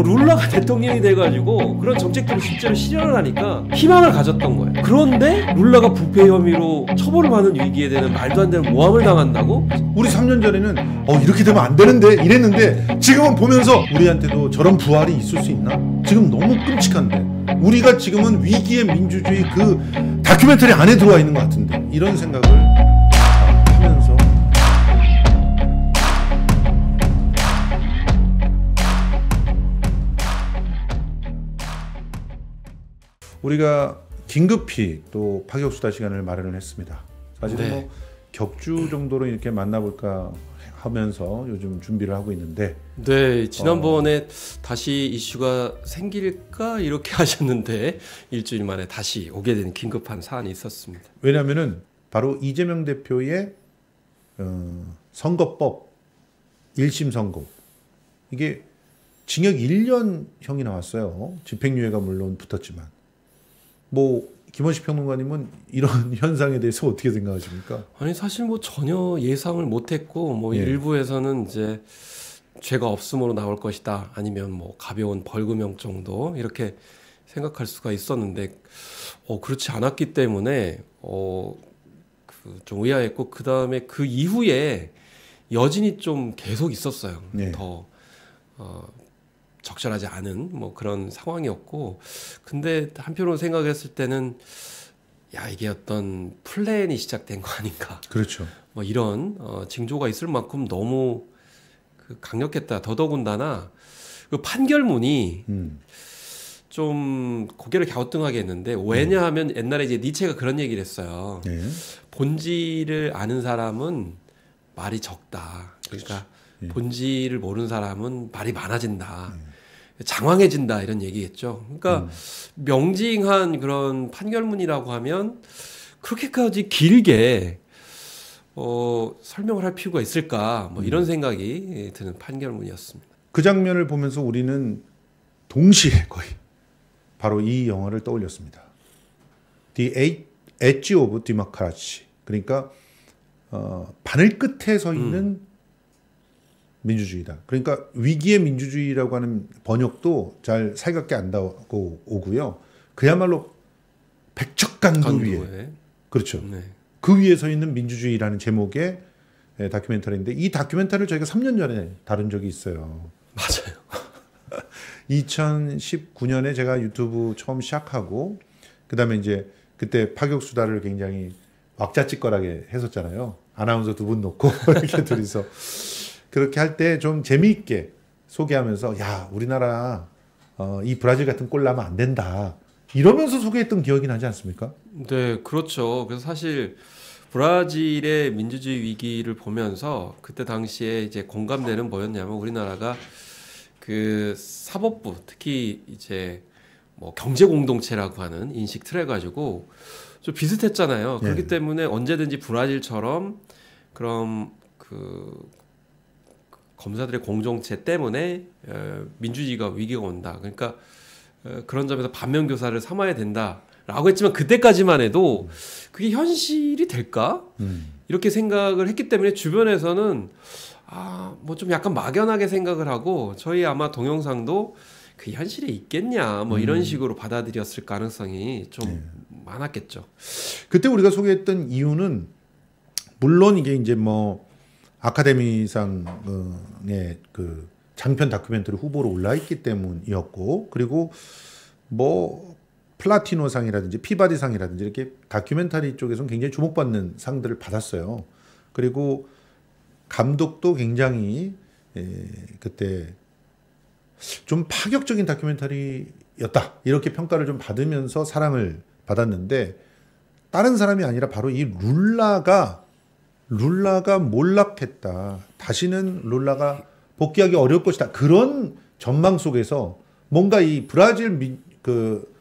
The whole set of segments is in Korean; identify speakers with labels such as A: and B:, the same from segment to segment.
A: 룰라가 대통령이 돼가지고 그런 정책들을 실제로 실현을 하니까 희망을 가졌던 거예요. 그런데 룰라가 부패 혐의로 처벌을 받는 위기에 대한 말도 안 되는 모함을 당한다고?
B: 우리 3년 전에는 이렇게 되면 안 되는데 이랬는데 지금은 보면서 우리한테도 저런 부활이 있을 수 있나? 지금 너무 끔찍한데 우리가 지금은 위기의 민주주의 그 다큐멘터리 안에 들어와 있는 것 같은데 이런 생각을 하면서 우리가 긴급히 또 파격수다 시간을 마련을 했습니다. 사실은 뭐 격주 정도로 이렇게 만나볼까 하면서 요즘 준비를 하고 있는데
A: 네, 지난번에 다시 이슈가 생길까 이렇게 하셨는데 일주일 만에 다시 오게 된 긴급한 사안이 있었습니다.
B: 왜냐하면은 바로 이재명 대표의 선거법 1심 선고 이게 징역 1년형이 나왔어요. 집행유예가 물론 붙었지만 뭐 김원식 평론가님은 이런 현상에 대해서 어떻게 생각하십니까?
A: 아니 사실 뭐 전혀 예상을 못했고 뭐 일부에서는 이제 죄가 없음으로 나올 것이다 아니면 뭐 가벼운 벌금형 정도 이렇게 생각할 수가 있었는데 그렇지 않았기 때문에 좀 의아했고 그 다음에 그 이후에 여진이 좀 계속 있었어요. 더 적절하지 않은 뭐 그런 상황이었고 근데 한편으로 생각했을 때는 야 이게 어떤 플랜이 시작된 거 아닌가.
B: 그렇죠.
A: 뭐 이런 징조가 있을 만큼 너무 강력했다. 더더군다나 그 판결문이 좀 고개를 갸우뚱하게 했는데 왜냐하면 옛날에 이제 니체가 그런 얘기를 했어요. 본질을 아는 사람은 말이 적다. 그러니까 본질을 모르는 사람은 말이 많아진다. 장황해진다 이런 얘기겠죠. 그러니까 명징한 그런 판결문이라고 하면 그렇게까지 길게 설명을 할 필요가 있을까 뭐 이런 생각이 드는 판결문이었습니다.
B: 그 장면을 보면서 우리는 동시에 거의 바로 이 영화를 떠올렸습니다. The Edge of Democracy. 그러니까 바늘 끝에 서 있는 민주주의다. 그러니까 위기의 민주주의라고 하는 번역도 잘 살갑게 안 나오고 오고요. 그야말로 백척간도 위에 그렇죠. 그 위에 서 있는 민주주의라는 제목의 다큐멘터리인데 이 다큐멘터리를 저희가 3년 전에 다룬 적이 있어요.
A: 맞아요.
B: 2019년에 제가 유튜브 처음 시작하고 그다음에 이제 그때 파격수다를 굉장히 왁자지껄하게 했었잖아요. 아나운서 2분 놓고 이렇게 둘이서 그렇게 할 때 좀 재미있게 소개하면서 야 우리나라 이 브라질 같은 꼴 나면 안 된다 이러면서 소개했던 기억이 나지 않습니까?
A: 네, 그렇죠. 그래서 사실 브라질의 민주주의 위기를 보면서 그때 당시에 이제 공감대는 뭐였냐면 우리나라가 그 사법부 특히 이제 뭐 경제 공동체라고 하는 인식 틀에 가지고 좀 비슷했잖아요. 그렇기 때문에 언제든지 브라질처럼 그럼 그 검사들의 공정체 때문에 민주주의가 위기가 온다. 그러니까 그런 점에서 반면교사를 삼아야 된다라고 했지만 그때까지만 해도 그게 현실이 될까? 이렇게 생각을 했기 때문에 주변에서는 뭐 좀 약간 막연하게 생각을 하고 저희 아마 동영상도 그 현실에 있겠냐 뭐 이런 식으로 받아들였을 가능성이 좀 많았겠죠.
B: 그때 우리가 소개했던 이유는 물론 이게 이제 뭐 아카데미상의 그 장편 다큐멘터리 후보로 올라있기 때문이었고 그리고 뭐 플라티노상이라든지 피바디상이라든지 이렇게 다큐멘터리 쪽에서는 굉장히 주목받는 상들을 받았어요. 그리고 감독도 굉장히 그때 좀 파격적인 다큐멘터리였다 이렇게 평가를 좀 받으면서 사랑을 받았는데 다른 사람이 아니라 바로 이 룰라가 몰락했다. 다시는 룰라가 복귀하기 어려울 것이다. 그런 전망 속에서 뭔가 이 브라질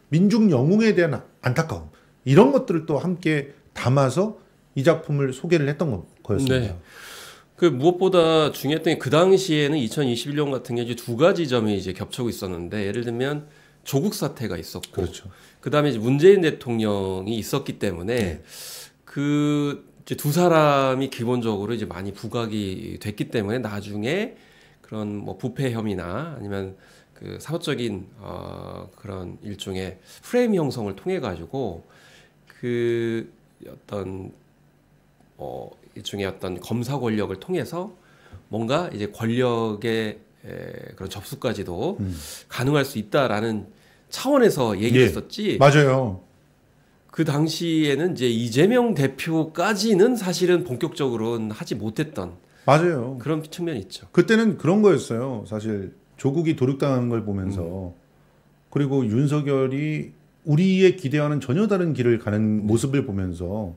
B: 민중 영웅에 대한 안타까움 이런 것들을 또 함께 담아서 이 작품을 소개를 했던 거였습니다.
A: 네. 그 무엇보다 중요했던 게 그 당시에는 2021년 같은 게 이제 두 가지 점이 이제 겹치고 있었는데 예를 들면 조국 사태가 있었고
B: 그렇죠.
A: 그다음에 이제 문재인 대통령이 있었기 때문에 그 이제 두 사람이 기본적으로 이제 많이 부각이 됐기 때문에 나중에 그런 뭐 부패 혐의나 아니면 그 사법적인 그런 일종의 프레임 형성을 통해 가지고 그 어떤 일종의 어떤 검사 권력을 통해서 뭔가 이제 권력의 그런 접수까지도 가능할 수 있다라는 차원에서 얘기했었지.
B: 예, 맞아요.
A: 그 당시에는 이제 이재명 대표까지는 사실은 본격적으로는 하지 못했던
B: 맞아요.
A: 그런 측면이 있죠.
B: 그때는 그런 거였어요. 사실 조국이 도륙당하는 걸 보면서 그리고 윤석열이 우리의 기대와는 전혀 다른 길을 가는 모습을 보면서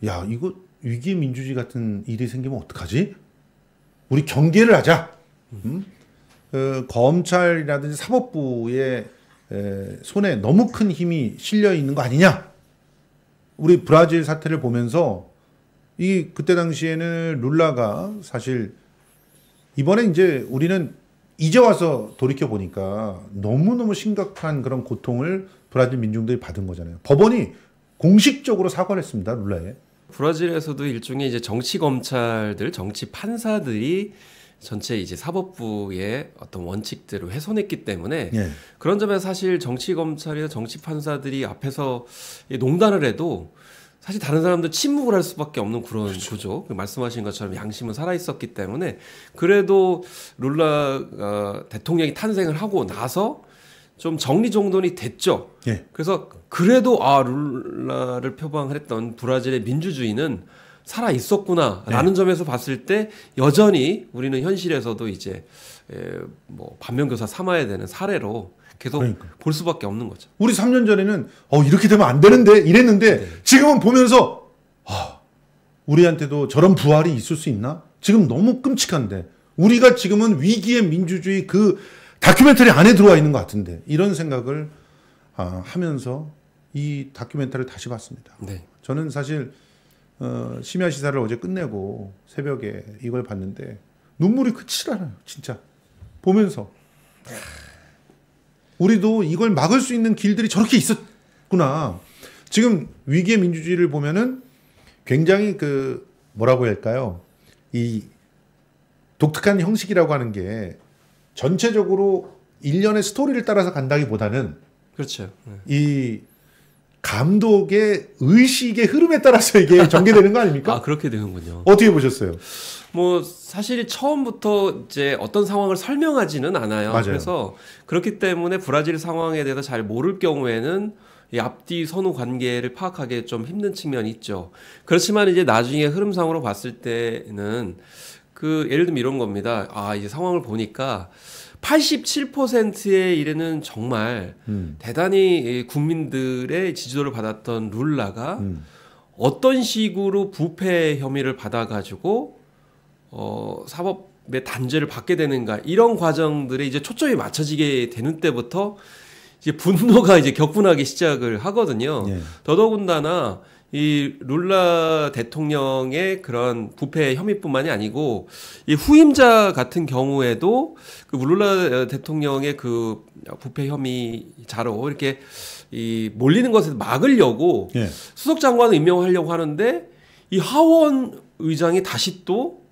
B: 야, 이거 위기의 민주주의 같은 일이 생기면 어떡하지? 우리 경계를 하자. 검찰이라든지 사법부의 손에 너무 큰 힘이 실려 있는 거 아니냐? 우리 브라질 사태를 보면서 그때 당시에는 룰라가 사실 이번에 이제 우리는 이제 와서 돌이켜 보니까 너무너무 심각한 그런 고통을 브라질 민중들이 받은 거잖아요. 법원이 공식적으로 사과를 했습니다. 룰라에.
A: 브라질에서도 일종의 이제 정치 검찰들, 정치 판사들이 전체 이제 사법부의 어떤 원칙들을 훼손했기 때문에
B: 예.
A: 그런 점에서 사실 정치 검찰이나 정치 판사들이 앞에서 농단을 해도 사실 다른 사람들 침묵을 할 수밖에 없는 그런
B: 그렇죠.
A: 구조. 말씀하신 것처럼 양심은 살아 있었기 때문에 그래도 룰라 대통령이 탄생을 하고 나서 좀 정리정돈이 됐죠.
B: 예.
A: 그래서 그래도 룰라를 표방했던 브라질의 민주주의는 살아 있었구나라는 점에서 봤을 때 여전히 우리는 현실에서도 이제 뭐 반면교사 삼아야 되는 사례로 계속
B: 그러니까요.
A: 볼 수밖에 없는 거죠.
B: 우리 3년 전에는 이렇게 되면 안 되는데 이랬는데 지금은 보면서 우리한테도 저런 부활이 있을 수 있나? 지금 너무 끔찍한데 우리가 지금은 위기의 민주주의 그 다큐멘터리 안에 들어와 있는 것 같은데 이런 생각을 하면서 이 다큐멘터리를 다시 봤습니다.
A: 네.
B: 저는 사실 심야 시사를 어제 끝내고 새벽에 이걸 봤는데 눈물이 그치질 않아요. 진짜 보면서 우리도 이걸 막을 수 있는 길들이 저렇게 있었구나. 지금 위기의 민주주의를 보면은 굉장히 뭐라고 할까요? 이 독특한 형식이라고 하는 게 전체적으로 일련의 스토리를 따라서 간다기보다는
A: 그렇죠.
B: 이 감독의 의식의 흐름에 따라서 이게 전개되는 거 아닙니까?
A: 그렇게 되는군요.
B: 어떻게 보셨어요?
A: 뭐 사실 처음부터 이제 어떤 상황을 설명하지는 않아요.
B: 맞아요.
A: 그래서 그렇기 때문에 브라질 상황에 대해서 잘 모를 경우에는 이 앞뒤 선후 관계를 파악하기 좀 힘든 측면이 있죠. 그렇지만 이제 나중에 흐름상으로 봤을 때는 예를 들면 이런 겁니다. 이제 상황을 보니까 87%에 이르는 정말 대단히 국민들의 지지도를 받았던 룰라가 어떤 식으로 부패 혐의를 받아가지고 사법의 단죄를 받게 되는가 이런 과정들에 이제 초점이 맞춰지게 되는 때부터 이제 분노가 이제 격분하기 시작을 하거든요.
B: 예.
A: 더더군다나 이 룰라 대통령의 그런 부패 혐의뿐만이 아니고 이 후임자 같은 경우에도 그 룰라 대통령의 그 부패 혐의자로 이렇게 이 몰리는 것을 막으려고
B: 예.
A: 수석 장관을 임명하려고 하는데 이 하원 의장이 다시 또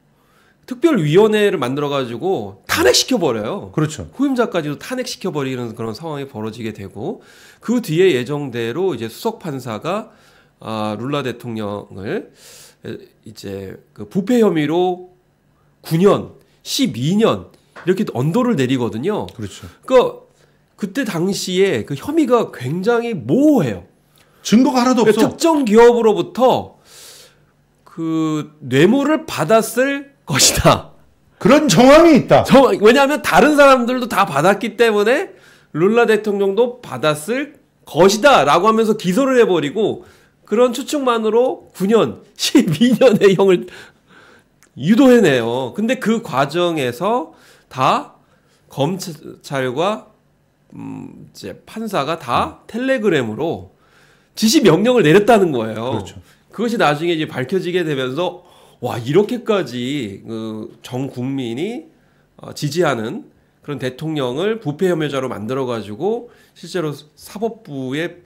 A: 특별위원회를 만들어가지고 탄핵시켜 버려요.
B: 그렇죠.
A: 후임자까지도 탄핵시켜 버리는 그런 상황이 벌어지게 되고 그 뒤에 예정대로 이제 수석 판사가 룰라 대통령을 이제 그 부패 혐의로 9년, 12년 이렇게 언도를 내리거든요.
B: 그렇죠.
A: 그러니까 그때 당시에 그 혐의가 굉장히 모호해요.
B: 증거가 하나도 없어.
A: 특정 기업으로부터 그 뇌물을 받았을 것이다.
B: 그런 정황이 있다.
A: 왜냐하면 다른 사람들도 다 받았기 때문에 룰라 대통령도 받았을 것이다 라고 하면서 기소를 해버리고 그런 추측만으로 9년, 12년의 형을 유도해내요. 근데 그 과정에서 다 검찰과 이제 판사가 다 텔레그램으로 지시 명령을 내렸다는 거예요.
B: 그렇죠.
A: 그것이 나중에 이제 밝혀지게 되면서 와 이렇게까지 전 국민이 지지하는 그런 대통령을 부패 혐의자로 만들어 가지고 실제로 사법부의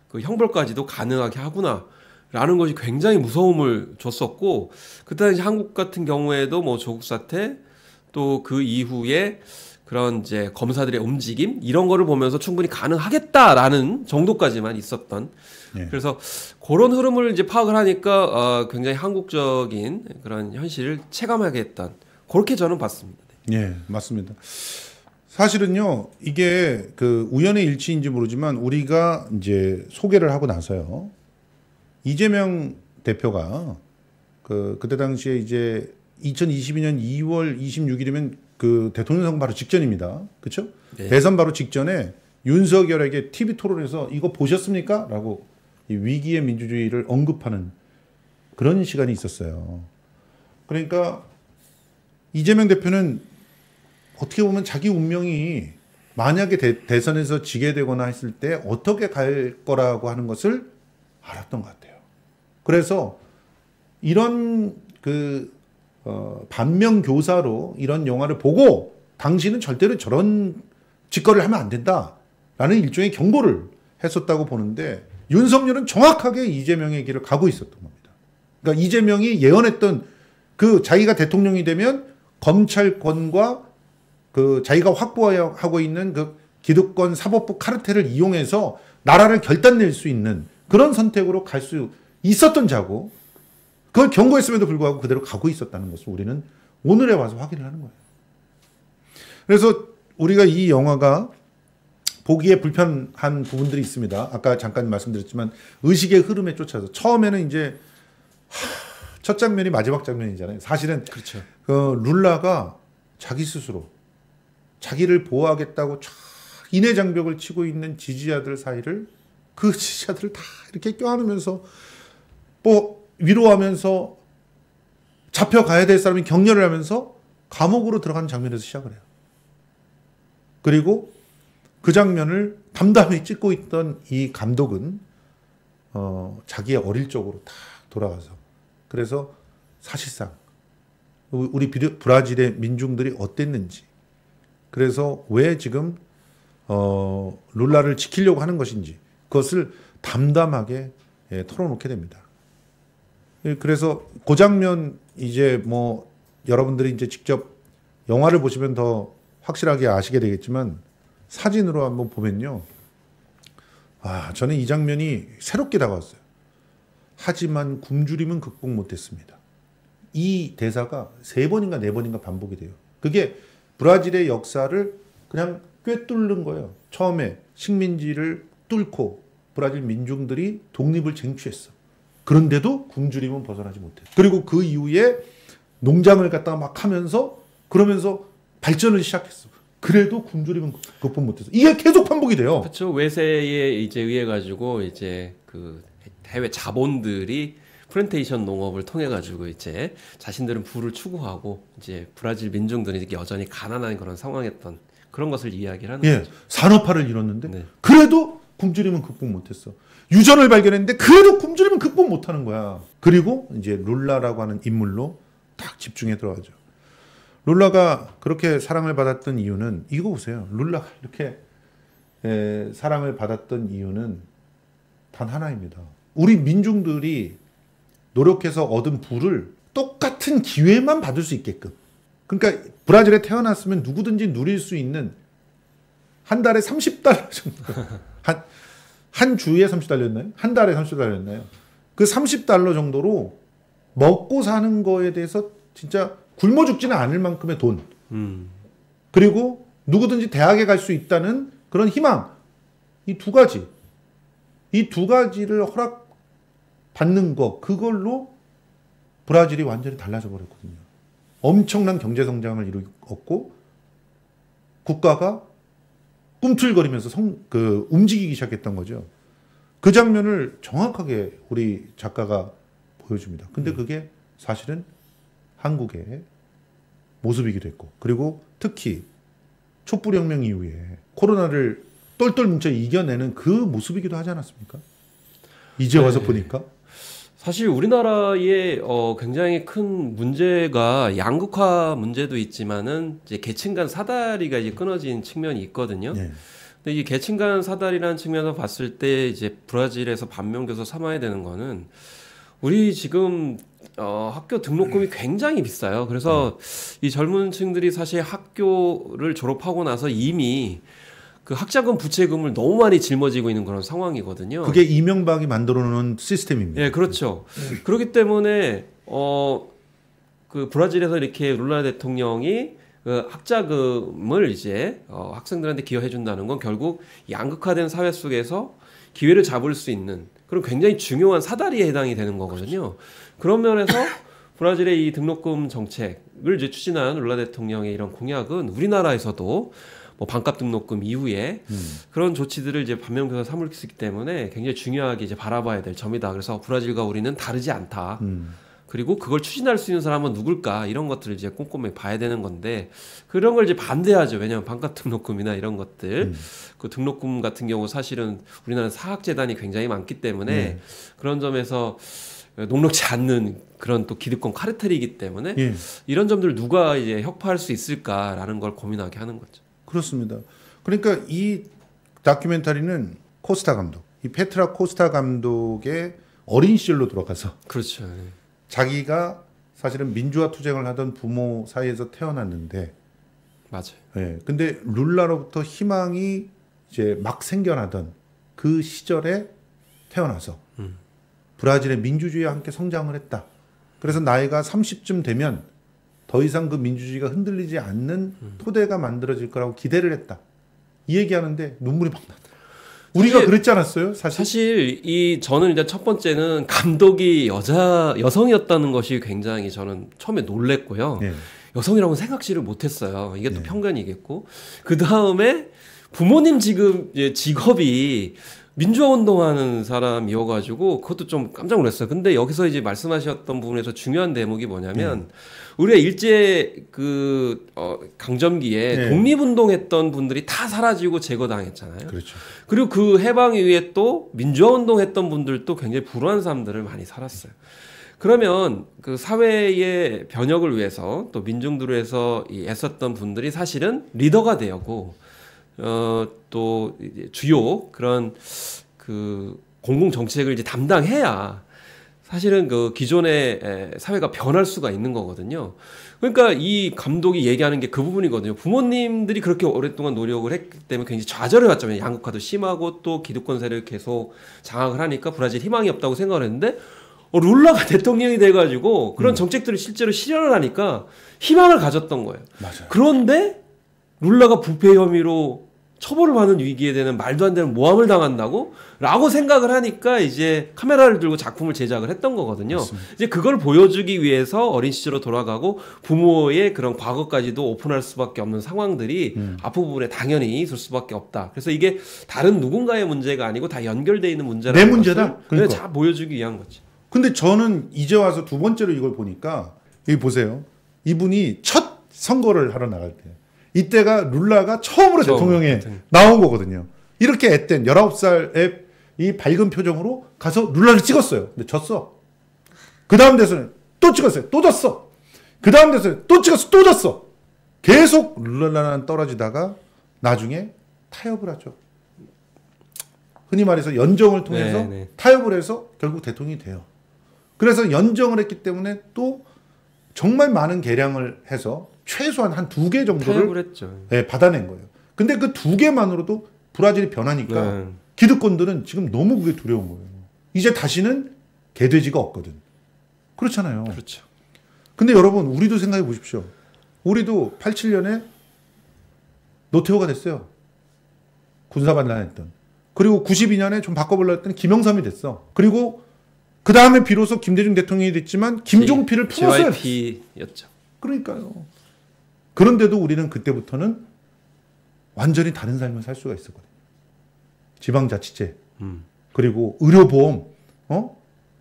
A: 그 형벌까지도 가능하게 하구나라는 것이 굉장히 무서움을 줬었고 그때 당시 한국 같은 경우에도 뭐 조국 사태 또 그 이후에 그런 이제 검사들의 움직임 이런 거를 보면서 충분히 가능하겠다라는 정도까지만 있었던.
B: 예.
A: 그래서 그런 흐름을 이제 파악을 하니까 굉장히 한국적인 그런 현실을 체감하게 했던 그렇게 저는 봤습니다.
B: 예, 맞습니다. 사실은요, 이게 그 우연의 일치인지 모르지만 우리가 이제 소개를 하고 나서요, 이재명 대표가 그때 당시에 이제 2022년 2월 26일이면 그 대통령 선거 바로 직전입니다. 그렇죠?
A: 네.
B: 대선 바로 직전에 윤석열에게 TV 토론에서 이거 보셨습니까? 라고 이 위기의 민주주의를 언급하는 그런 시간이 있었어요. 그러니까 이재명 대표는 어떻게 보면 자기 운명이 만약에 대선에서 지게 되거나 했을 때 어떻게 갈 거라고 하는 것을 알았던 것 같아요. 그래서 이런 반면교사로 이런 영화를 보고 당신은 절대로 저런 짓거리를 하면 안 된다라는 일종의 경고를 했었다고 보는데, 윤석열은 정확하게 이재명의 길을 가고 있었던 겁니다. 그러니까 이재명이 예언했던 그 자기가 대통령이 되면 검찰권과 그 자기가 확보하고 있는 그 기득권 사법부 카르텔을 이용해서 나라를 결단낼 수 있는 그런 선택으로 갈 수 있었던 자고, 그걸 경고했음에도 불구하고 그대로 가고 있었다는 것을 우리는 오늘에 와서 확인을 하는 거예요. 그래서 우리가 이 영화가 보기에 불편한 부분들이 있습니다. 아까 잠깐 말씀드렸지만 의식의 흐름에 쫓아서 처음에는 이제 첫 장면이 마지막 장면이잖아요. 사실은
A: 그렇죠.
B: 룰라가 자기 스스로 자기를 보호하겠다고 쫙 인해 장벽을 치고 있는 지지자들 사이를, 그 지지자들을 다 이렇게 껴안으면서 뭐 위로하면서 잡혀가야 될 사람이 격려를 하면서 감옥으로 들어가는 장면에서 시작을 해요. 그리고 그 장면을 담담히 찍고 있던 이 감독은 자기의 어릴 적으로 딱 돌아가서, 그래서 사실상 우리 브라질의 민중들이 어땠는지, 그래서 왜 지금 룰라를 지키려고 하는 것인지 그것을 담담하게 털어놓게 됩니다. 그래서 그 장면 이제 뭐 여러분들이 이제 직접 영화를 보시면 더 확실하게 아시게 되겠지만 사진으로 한번 보면요, 저는 이 장면이 새롭게 다가왔어요. 하지만 굶주림은 극복 못했습니다. 이 대사가 3번인가 4번인가 반복이 돼요. 그게 브라질의 역사를 그냥 꿰뚫는 거예요. 처음에 식민지를 뚫고 브라질 민중들이 독립을 쟁취했어. 그런데도 굶주림은 벗어나지 못했어. 그리고 그 이후에 농장을 갖다가 막 하면서 그러면서 발전을 시작했어. 그래도 굶주림은 극복 못했어. 이게 계속 반복이 돼요.
A: 그렇죠. 외세에 이제 의해 가지고 이제 그 해외 자본들이 플랜테이션 농업을 통해 가지고 이제 자신들은 부를 추구하고 이제 브라질 민중들이 여전히 가난한 그런 상황이었던 그런 것을 이야기를 하는 거죠.
B: 산업화를 이뤘는데
A: 네.
B: 그래도 굶주림은 극복 못했어. 유전을 발견했는데 그래도 굶주림은 극복 못하는 거야. 그리고 이제 룰라라고 하는 인물로 딱 집중해 들어가죠. 룰라가 그렇게 사랑을 받았던 이유는 이거 보세요. 룰라가 이렇게 사랑을 받았던 이유는 단 하나입니다. 우리 민중들이 노력해서 얻은 부를 똑같은 기회만 받을 수 있게끔. 그러니까 브라질에 태어났으면 누구든지 누릴 수 있는 한 달에 30달러 정도. 한 주에 30달러였나요? 한 달에 30달러였나요? 그 30달러 정도로 먹고 사는 거에 대해서 진짜 굶어 죽지는 않을 만큼의 돈. 그리고 누구든지 대학에 갈 수 있다는 그런 희망. 이 두 가지. 이 두 가지를 허락받는 거, 그걸로 브라질이 완전히 달라져 버렸거든요. 엄청난 경제 성장을 이루었고 국가가 꿈틀거리면서 움직이기 시작했던 거죠. 그 장면을 정확하게 우리 작가가 보여줍니다. 근데 그게 사실은 한국의 모습이기도 했고, 그리고 특히 촛불혁명 이후에 코로나를 똘똘 뭉쳐 이겨내는 그 모습이기도 하지 않았습니까? 이제 와서 보니까.
A: 사실 우리나라의 굉장히 큰 문제가 양극화 문제도 있지만은 이제 계층 간 사다리가 이제 끊어진 측면이 있거든요.
B: 네.
A: 근데 이 계층 간 사다리라는 측면에서 봤을 때 이제 브라질에서 반면교사 삼아야 되는 거는 우리 지금 학교 등록금이 굉장히 비싸요. 그래서 이 젊은 층들이 사실 학교를 졸업하고 나서 이미 그 학자금 부채금을 너무 많이 짊어지고 있는 그런 상황이거든요.
B: 그게 이명박이 만들어 놓은 시스템입니다.
A: 예, 그렇죠. 그렇기 때문에 그 브라질에서 이렇게 룰라 대통령이 그 학자금을 이제 학생들한테 기여해 준다는 건 결국 양극화된 사회 속에서 기회를 잡을 수 있는 그런 굉장히 중요한 사다리에 해당이 되는 거거든요. 그런 면에서 브라질의 이 등록금 정책을 이제 추진한 룰라 대통령의 이런 공약은 우리나라에서도 뭐 반값 등록금 이후에 그런 조치들을 이제 반면교사 삼을 수 있기 때문에 굉장히 중요하게 이제 바라봐야 될 점이다. 그래서 브라질과 우리는 다르지 않다. 그리고 그걸 추진할 수 있는 사람은 누굴까 이런 것들을 이제 꼼꼼히 봐야 되는 건데 그런 걸 이제 반대하죠. 왜냐하면 반값 등록금이나 이런 것들 그 등록금 같은 경우 사실은 우리나라는 사학재단이 굉장히 많기 때문에 그런 점에서 녹록지 않는 그런 또 기득권 카르텔이기 때문에 이런 점들을 누가 이제 혁파할 수 있을까라는 걸 고민하게 하는 거죠.
B: 그렇습니다. 그러니까 이 다큐멘터리는 코스타 감독, 이 페트라 코스타 감독의 어린 시절로 돌아가서
A: 그렇죠.
B: 자기가 사실은 민주화 투쟁을 하던 부모 사이에서 태어났는데
A: 맞아요.
B: 예. 근데 룰라로부터 희망이 이제 막 생겨나던 그 시절에 태어나서 브라질의 민주주의와 함께 성장을 했다. 그래서 나이가 30쯤 되면 더 이상 그 민주주의가 흔들리지 않는 토대가 만들어질 거라고 기대를 했다. 이 얘기하는데 눈물이 막 나다. 우리가 그랬지 않았어요?
A: 사실 저는 일단 첫 번째는 감독이 여성이었다는 것이 굉장히 저는 처음에 놀랬고요.
B: 네.
A: 여성이라고 생각지를 못했어요. 이게 또 편견이겠고. 그 다음에 부모님 지금 직업이 민주화 운동하는 사람이어가지고 그것도 좀 깜짝 놀랐어요. 근데 여기서 이제 말씀하셨던 부분에서 중요한 대목이 뭐냐면 우리가 일제 그 강점기에 독립운동했던 분들이 다 사라지고 제거당했잖아요.
B: 그렇죠.
A: 그리고 그 해방 이후에 또 민주화 운동했던 분들도 굉장히 불우한 삶들을 많이 살았어요. 그러면 그 사회의 변혁을 위해서 또 민중들을 위해서 애썼던 분들이 사실은 리더가 되었고 또 이제 주요 그런 그 공공 정책을 이제 담당해야 사실은 그 기존의 사회가 변할 수가 있는 거거든요. 그러니까 이 감독이 얘기하는 게 그 부분이거든요. 부모님들이 그렇게 오랫동안 노력을 했기 때문에 굉장히 좌절을 했잖아요. 양극화도 심하고 또 기득권 세력을 계속 장악을 하니까 브라질 희망이 없다고 생각을 했는데 룰라가 대통령이 돼가지고 그런 정책들을 실제로 실현을 하니까 희망을 가졌던 거예요.
B: 맞아요.
A: 그런데 룰라가 부패 혐의로 처벌을 받는 위기에 대한 말도 안 되는 모함을 당한다고? 라고 생각을 하니까 이제 카메라를 들고 작품을 제작을 했던 거거든요.
B: 맞습니다.
A: 이제 그걸 보여주기 위해서 어린 시절로 돌아가고 부모의 그런 과거까지도 오픈할 수밖에 없는 상황들이 앞부분에 당연히 있을 수밖에 없다. 그래서 이게 다른 누군가의 문제가 아니고 다 연결되어 있는 문제라는
B: 내 문제다?
A: 것을 다 보여주기 위한 거지.
B: 근데 저는 이제 와서 두 번째로 이걸 보니까 여기 보세요. 이분이 첫 선거를 하러 나갈 때 이때가 룰라가 처음으로 대통령에 나온 거거든요. 이렇게 앳된 19살의 이 밝은 표정으로 가서 룰라를 찍었어요. 근데 졌어. 그 다음 대선에 또 찍었어요. 또 졌어. 그 다음 대선에 또 찍었어. 또 졌어. 계속 룰라는 떨어지다가 나중에 타협을 하죠. 흔히 말해서 연정을 통해서 타협을 해서 결국 대통령이 돼요. 그래서 연정을 했기 때문에 또 정말 많은 계량을 해서 최소한 한 2개 정도를 받아낸 거예요. 근데 그 2개만으로도 브라질이 변하니까 기득권들은 지금 너무 그게 두려운 거예요. 이제 다시는 개돼지가 없거든. 그렇잖아요.
A: 그렇죠.
B: 근데 여러분 우리도 생각해 보십시오. 우리도 87년에 노태우가 됐어요. 군사반란했던. 그리고 92년에 좀 바꿔보려고 했더니 김영삼이 됐어. 그리고 그 다음에 비로소 김대중 대통령이 됐지만 김종필을 품었어요.
A: JYP였죠.
B: 그러니까요. 그런데도 우리는 그때부터는 완전히 다른 삶을 살 수가 있었거든요. 지방자치제, 그리고 의료보험,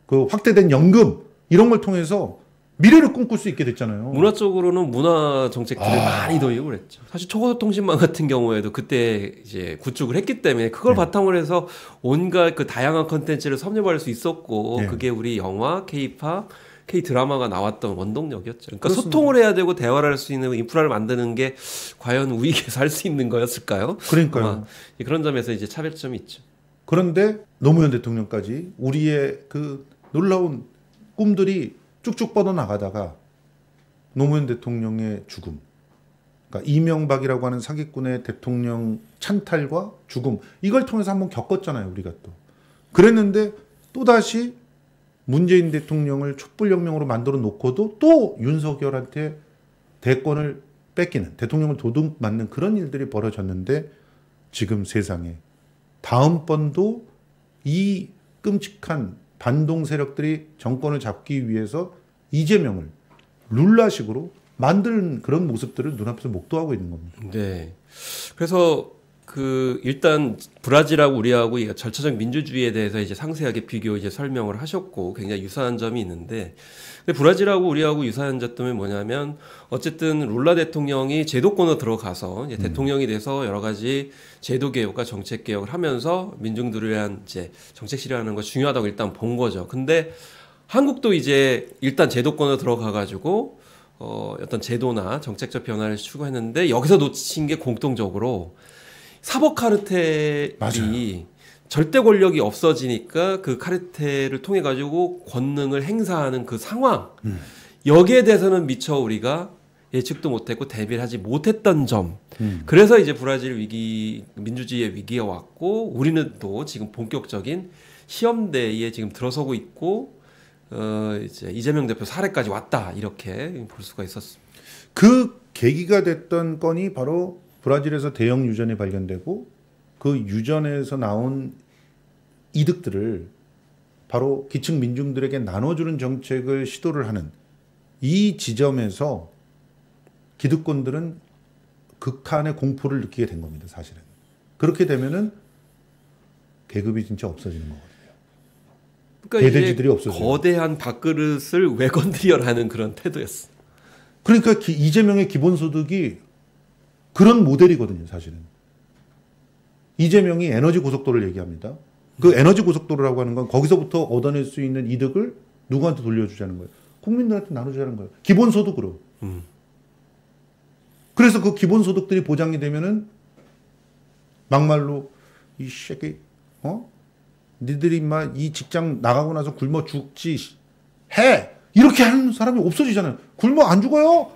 B: 그 확대된 연금 이런 걸 통해서 미래를 꿈꿀 수 있게 됐잖아요.
A: 문화적으로는 문화 정책들을 많이 도입을 했죠. 사실 초고속통신망 같은 경우에도 그때 이제 구축을 했기 때문에 그걸 바탕으로 해서 온갖 그 다양한 컨텐츠를 섭렵할 수 있었고 그게 우리 영화, K-팝, K-드라마가 나왔던 원동력이었죠. 그러니까 그렇습니다. 소통을 해야 되고 대화를 할 수 있는 인프라를 만드는 게 과연 우익에서 할 수 있는 거였을까요?
B: 그러니까요.
A: 그런 점에서 이제 차별점이 있죠.
B: 그런데 노무현 대통령까지 우리의 그 놀라운 꿈들이 쭉쭉 뻗어나가다가 노무현 대통령의 죽음, 그러니까 이명박이라고 하는 사기꾼의 대통령 찬탈과 죽음, 이걸 통해서 한번 겪었잖아요, 우리가 또. 그랬는데 또다시 문재인 대통령을 촛불혁명으로 만들어 놓고도 또 윤석열한테 대권을 뺏기는, 대통령을 도둑 맞는 그런 일들이 벌어졌는데 지금 세상에 다음번도 이 끔찍한 반동 세력들이 정권을 잡기 위해서 이재명을 룰라식으로 만드는 그런 모습들을 눈앞에서 목도하고 있는 겁니다.
A: 네. 그래서 일단 브라질하고 우리하고 이 절차적 민주주의에 대해서 이제 상세하게 비교 이제 설명을 하셨고 굉장히 유사한 점이 있는데, 근데 브라질하고 우리하고 유사한 점이 뭐냐면 어쨌든 룰라 대통령이 제도권으로 들어가서 이제 대통령이 돼서 여러 가지 제도 개혁과 정책 개혁을 하면서 민중들을 위한 이제 정책 실현하는 거 중요하다고 일단 본 거죠. 근데 한국도 이제 일단 제도권으로 들어가 가지고 어떤 제도나 정책적 변화를 추구했는데 여기서 놓친 게 공통적으로 사법 카르텔이
B: 맞아요.
A: 절대 권력이 없어지니까 그 카르텔을 통해 가지고 권능을 행사하는 그 상황, 여기에 대해서는 미처 우리가 예측도 못했고 대비를 하지 못했던 점. 그래서 이제 브라질 위기, 민주주의의 위기가 왔고 우리는 또 지금 본격적인 시험대에 지금 들어서고 있고 이제 이재명 대표 사례까지 왔다, 이렇게 볼 수가 있었습니다.
B: 그 계기가 됐던 건이 바로 브라질에서 대형 유전이 발견되고 그 유전에서 나온 이득들을 바로 기층 민중들에게 나눠주는 정책을 시도를 하는 이 지점에서 기득권들은 극한의 공포를 느끼게 된 겁니다, 사실은. 그렇게 되면은 계급이 진짜 없어지는 거거든요.
A: 그러니까
B: 대대지들이
A: 이제
B: 없어져요.
A: 거대한 밥그릇을 왜 건드려라는 그런 태도였어.
B: 그러니까 이재명의 기본소득이 그런 모델이거든요, 사실은. 이재명이 에너지 고속도로를 얘기합니다. 그 에너지 고속도로라고 하는 건 거기서부터 얻어낼 수 있는 이득을 누구한테 돌려주자는 거예요. 국민들한테 나눠주자는 거예요. 기본소득으로. 그래서 그 기본소득들이 보장이 되면은 막말로 이 새끼, 니들이 인마 이 직장 나가고 나서 굶어 죽지 해! 이렇게 하는 사람이 없어지잖아요. 굶어 안 죽어요?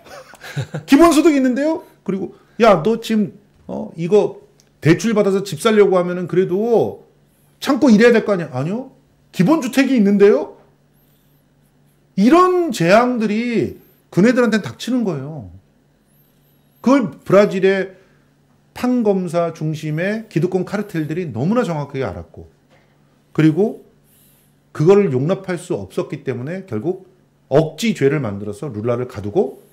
B: 기본소득이 있는데요? 그리고 야, 너 지금 이거 대출 받아서 집 살려고 하면은 그래도 참고 일해야 될 거 아니야? 아니요. 기본주택이 있는데요? 이런 재앙들이 그네들한테는 닥치는 거예요. 그걸 브라질의 판검사 중심의 기득권 카르텔들이 너무나 정확하게 알았고, 그리고 그거를 용납할 수 없었기 때문에 결국 억지죄를 만들어서 룰라를 가두고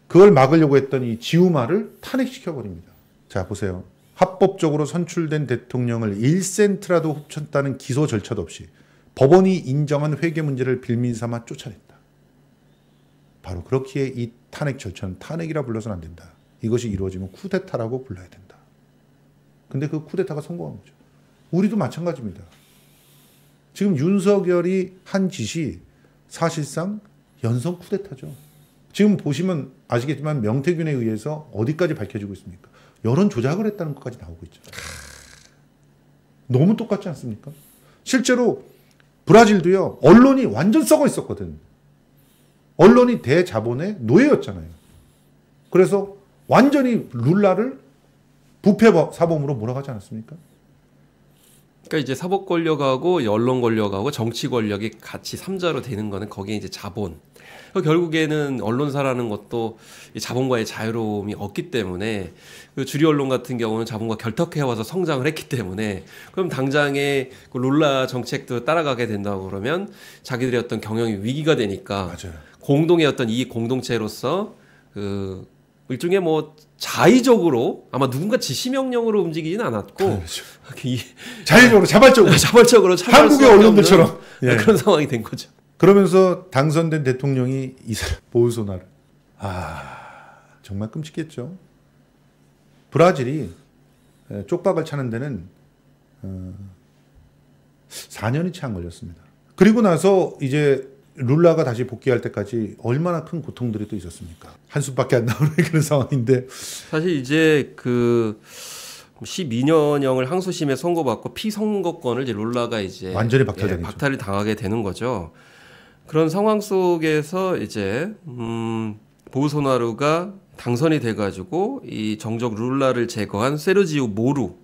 B: 그걸 막으려고 했던 이 지우마를 탄핵시켜버립니다. 자, 보세요. 합법적으로 선출된 대통령을 1센트라도 훔쳤다는 기소 절차도 없이 법원이 인정한 회계 문제를 빌미 삼아 쫓아냈다. 바로 그렇기에 이 탄핵 절차는 탄핵이라 불러서는 안 된다. 이것이 이루어지면 쿠데타라고 불러야 된다. 근데 그 쿠데타가 성공한 거죠. 우리도 마찬가지입니다. 지금 윤석열이 한 짓이 사실상 연성 쿠데타죠. 지금 보시면 아시겠지만 명태균에 의해서 어디까지 밝혀지고 있습니까? 여론 조작을 했다는 것까지 나오고 있죠. 너무 똑같지 않습니까? 실제로 브라질도요, 언론이 완전 썩어 있었거든. 언론이 대자본의 노예였잖아요. 그래서 완전히 룰라를 부패 사범으로 몰아가지 않았습니까?
A: 그러니까 이제 사법 권력하고 언론 권력하고 정치 권력이 같이 삼자로 되는 거는 거기에 이제 자본. 결국에는 언론사라는 것도 이 자본과의 자유로움이 없기 때문에 그 주류 언론 같은 경우는 자본과 결탁해와서 성장을 했기 때문에 그럼 당장에 그 룰라 정책도 따라가게 된다고 그러면 자기들의 어떤 경영이 위기가 되니까
B: 맞아요.
A: 공동의 어떤 이익 공동체로서 그 일종의 뭐 자의적으로 아마 누군가 지시명령으로 움직이지는 않았고
B: 그렇죠.
A: 이
B: 자의적으로 자발적으로
A: 자발적으로 참여할
B: 한국의
A: 수밖에
B: 언론들처럼
A: 없는 그런 상황이 된 거죠.
B: 그러면서 당선된 대통령이 이 사람 보우소나를 정말 끔찍했죠. 브라질이 쪽박을 차는 데는 4년이 채 안 걸렸습니다. 그리고 나서 이제 룰라가 다시 복귀할 때까지 얼마나 큰 고통들이 또 있었습니까? 한숨밖에 안 나오는 그런 상황인데
A: 사실 이제 그 12년형을 항소심에 선고받고 피선거권을 이제 룰라가 이제
B: 완전히 박탈되죠.
A: 박탈을 당하게 되는 거죠. 그런 상황 속에서 이제 보우소나루가 당선이 돼가지고 이 정적 룰라를 제거한 세르지오 모루가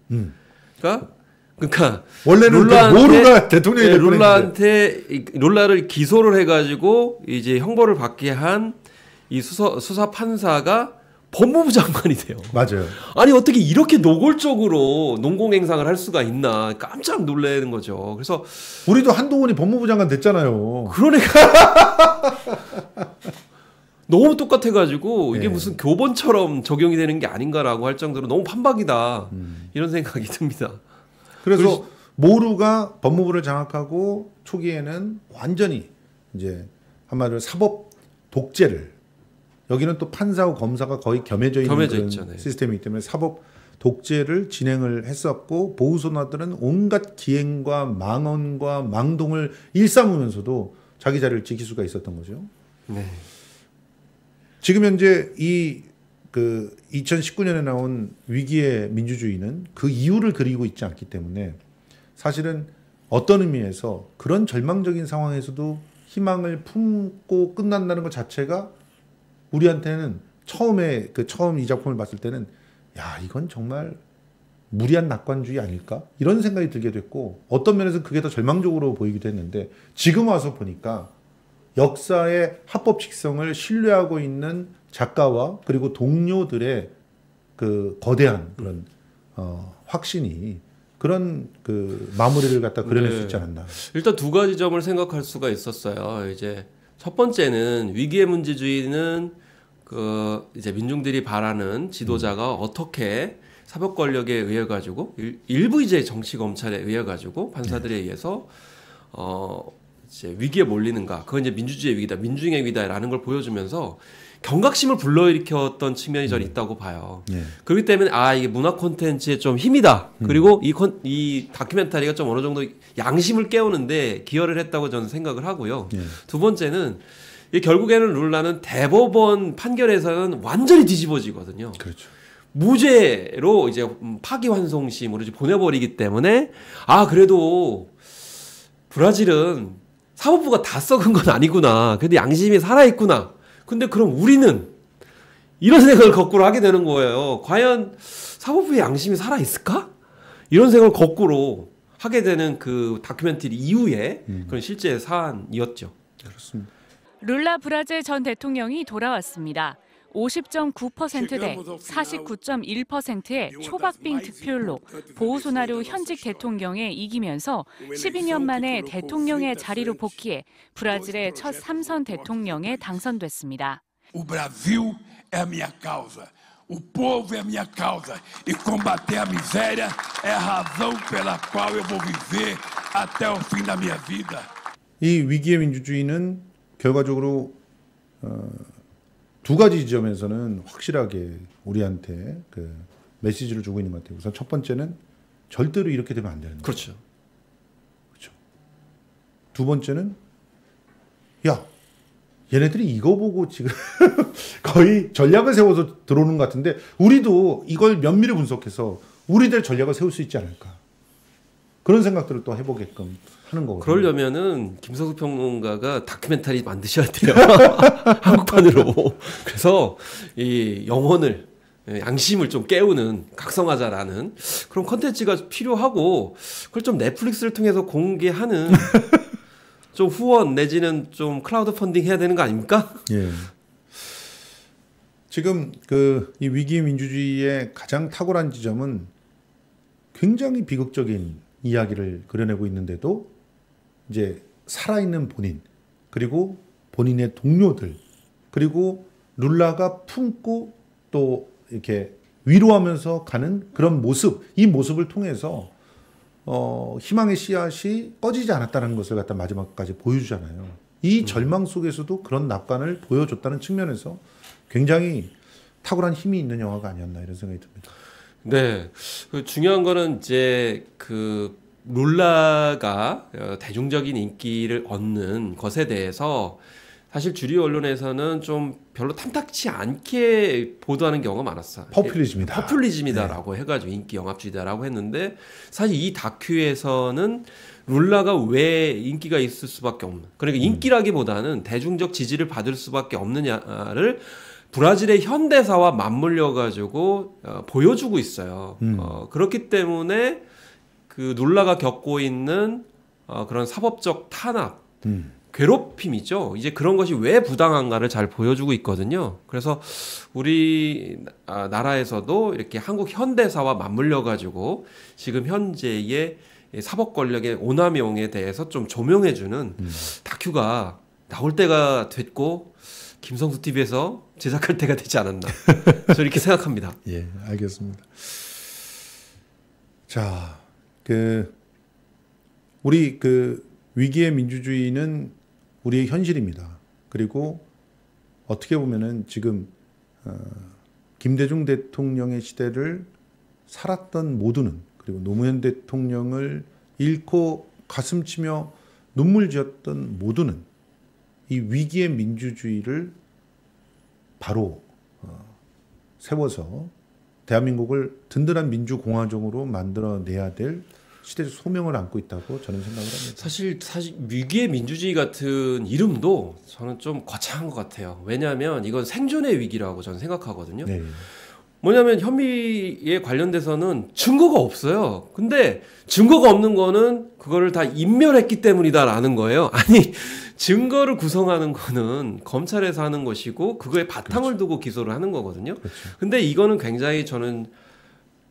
A: 그러니까
B: 원래는 모루가 대통령이 될
A: 룰라한테 룰라를 기소를 해가지고 이제 형벌을 받게 한 이 수사 판사가 법무부 장관이 돼요.
B: 맞아요.
A: 아니 어떻게 이렇게 노골적으로 농공행상을 할 수가 있나 깜짝 놀라는 거죠. 그래서
B: 우리도 한동훈이 법무부 장관 됐잖아요.
A: 그러니까 너무 똑같아가지고 이게
B: 예.
A: 무슨 교본처럼 적용이 되는 게 아닌가라고 할 정도로 너무 판박이다 이런 생각이 듭니다.
B: 그래서 모루가 법무부를 장악하고 초기에는 완전히 이제 한마디로 사법 독재를 여기는 또 판사와 검사가 거의 겸해져 있는 그런
A: 있잖아요.
B: 시스템이기 때문에 사법 독재를 진행을 했었고 보우소나들은 온갖 기행과 망언과 망동을 일삼으면서도 자기 자리를 지킬 수가 있었던 거죠.
A: 네.
B: 지금 현재 그 2019년에 나온 위기의 민주주의는 그 이유를 그리고 있지 않기 때문에 사실은 어떤 의미에서 그런 절망적인 상황에서도 희망을 품고 끝난다는 것 자체가 우리한테는 처음 이 작품을 봤을 때는 야 이건 정말 무리한 낙관주의 아닐까 이런 생각이 들게 됐고 어떤 면에서 그게 더 절망적으로 보이기도 했는데 지금 와서 보니까 역사의 합법직성을 신뢰하고 있는 작가와 그리고 동료들의 그 거대한 그런 확신이 그런 그 마무리를 갖다 그려낼 수 있지 않았나.
A: 일단 두 가지 점을 생각할 수가 있었어요. 이제 첫 번째는 위기의 민주주의는 그 이제 민중들이 바라는 지도자가 어떻게 사법 권력에 의해 가지고 일부 이제 정치 검찰에 의해 가지고 판사들에 의해서 이제 위기에 몰리는가. 그건 이제 민주주의의 위기다, 민중의 위기다라는 걸 보여주면서 경각심을 불러일으켰던 측면이 저는 있다고 봐요. 그렇기 때문에 이게 문화 콘텐츠에 좀 힘이다. 그리고 이 다큐멘터리가 좀 어느 정도 양심을 깨우는데 기여를 했다고 저는 생각을 하고요. 두 번째는 결국에는 룰라는 대법원 판결에서는 완전히 뒤집어지거든요.
B: 그렇죠.
A: 무죄로 이제 파기환송심으로 이제 보내버리기 때문에 그래도 브라질은 사법부가 다 썩은 건 아니구나. 그래도 양심이 살아있구나. 근데 그럼 우리는 이런 생각을 거꾸로 하게 되는 거예요. 과연 사법부의 양심이 살아있을까? 이런 생각을 거꾸로 하게 되는 그 다큐멘터리 이후에 그런 실제 사안이었죠.
B: 그렇습니다.
C: 룰라 브라질 전 대통령이 돌아왔습니다. 50.9% 대 49.1%의 초박빙 득표율로 보우소나루 현직 대통령에 이기면서 12년 만에 대통령의 자리로 복귀해 브라질의 첫 3선 대통령에 당선됐습니다.
D: O Brasil é a minha causa. O povo é a minha causa. E combater a miséria é a razão pela qual eu vou viver até o fim da minha vida.
B: 이 위기의 민주주의는 결과적으로 두 가지 지점에서는 확실하게 우리한테 그 메시지를 주고 있는 것 같아요. 우선 첫 번째는 절대로 이렇게 되면 안 되는 거예요.
A: 그렇죠.
B: 그렇죠. 두 번째는 얘네들이 이거 보고 지금 거의 전략을 세워서 들어오는 것 같은데 우리도 이걸 면밀히 분석해서 우리들 전략을 세울 수 있지 않을까. 그런 생각들을 또 해보게끔 하는 거거든요.
A: 그러려면은 김성수 평론가가 다큐멘터리 만드셔야 돼요. 한국판으로. 그래서 이 영혼을 양심을 좀 깨우는 각성하자라는 그런 컨텐츠가 필요하고 그걸 좀 넷플릭스를 통해서 공개하는 좀 후원 내지는 좀 클라우드 펀딩 해야 되는 거 아닙니까?
B: 예. 지금 이 위기 민주주의의 가장 탁월한 지점은 굉장히 비극적인 이야기를 그려내고 있는데도 이제 살아있는 본인 그리고 본인의 동료들 그리고 룰라가 품고 또 이렇게 위로하면서 가는 그런 모습 이 모습을 통해서 희망의 씨앗이 꺼지지 않았다는 것을 갖다 마지막까지 보여주잖아요. 이 절망 속에서도 그런 낙관을 보여줬다는 측면에서 굉장히 탁월한 힘이 있는 영화가 아니었나 이런 생각이 듭니다.
A: 네, 중요한 거는 이제 룰라가 대중적인 인기를 얻는 것에 대해서 사실 주류 언론에서는 좀 별로 탐탁치 않게 보도하는 경우가 많았어. 퍼퓰리즘이다라고 해가지고 인기 영합주의다라고 했는데 사실 이 다큐에서는 룰라가 왜 인기가 있을 수밖에 없는, 그러니까 인기라기보다는 대중적 지지를 받을 수밖에 없느냐를 브라질의 현대사와 맞물려 가지고 보여주고 있어요. 그렇기 때문에 그 룰라가 겪고 있는 그런 사법적 탄압, 괴롭힘이죠. 이제 그런 것이 왜 부당한가를 잘 보여주고 있거든요. 그래서 우리 나라에서도 이렇게 한국 현대사와 맞물려 가지고 지금 현재의 사법 권력의 오남용에 대해서 좀 조명해주는 다큐가 나올 때가 됐고 김성수 TV에서 제작할 때가 되지 않았나, 저 이렇게 생각합니다.
B: 예, 알겠습니다. 자, 우리 위기의 민주주의는 우리의 현실입니다. 그리고 어떻게 보면은 지금 김대중 대통령의 시대를 살았던 모두는, 그리고 노무현 대통령을 잃고 가슴치며 눈물 지었던 모두는 이 위기의 민주주의를 바로 세워서 대한민국을 든든한 민주공화정으로 만들어내야 될 시대적 소명을 안고 있다고 저는 생각을 합니다.
A: 사실 위기의 민주주의 같은 이름도 저는 좀 거창한 것 같아요. 왜냐하면 이건 생존의 위기라고 저는 생각하거든요.
B: 네.
A: 뭐냐면 혐의에 관련돼서는 증거가 없어요. 근데 증거가 없는 거는 그거를 다 인멸했기 때문이다라는 거예요. 아니, 증거를 구성하는 거는 검찰에서 하는 것이고 그거에 바탕을 두고 기소를 하는 거거든요. 근데 이거는 굉장히 저는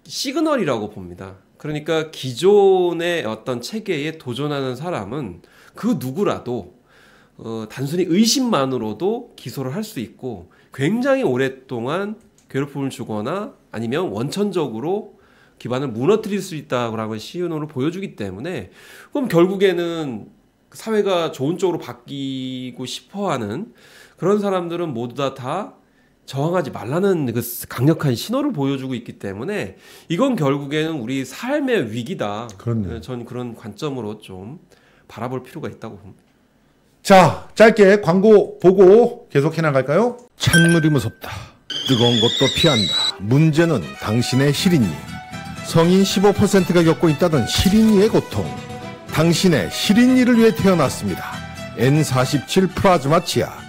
A: 시그널이라고 봅니다. 그러니까 기존의 어떤 체계에 도전하는 사람은 그 누구라도 단순히 의심만으로도 기소를 할 수 있고 굉장히 오랫동안 괴롭힘을 주거나 아니면 원천적으로 기반을 무너뜨릴 수 있다라고 시그널을 보여주기 때문에, 그럼 결국에는 사회가 좋은 쪽으로 바뀌고 싶어하는 그런 사람들은 모두 다 저항하지 말라는 그 강력한 신호를 보여주고 있기 때문에 이건 결국에는 우리 삶의 위기다.
B: 그렇네요.
A: 전 그런 관점으로 좀 바라볼 필요가 있다고 봅니다.
B: 자, 짧게 광고 보고 계속해 나갈까요?
E: 찬물이 무섭다. 뜨거운 것도 피한다. 문제는 당신의 실인이. 성인 15%가 겪고 있다던 실인이의 고통. 당신의 실인이를 위해 태어났습니다. N47 플라즈마 치아.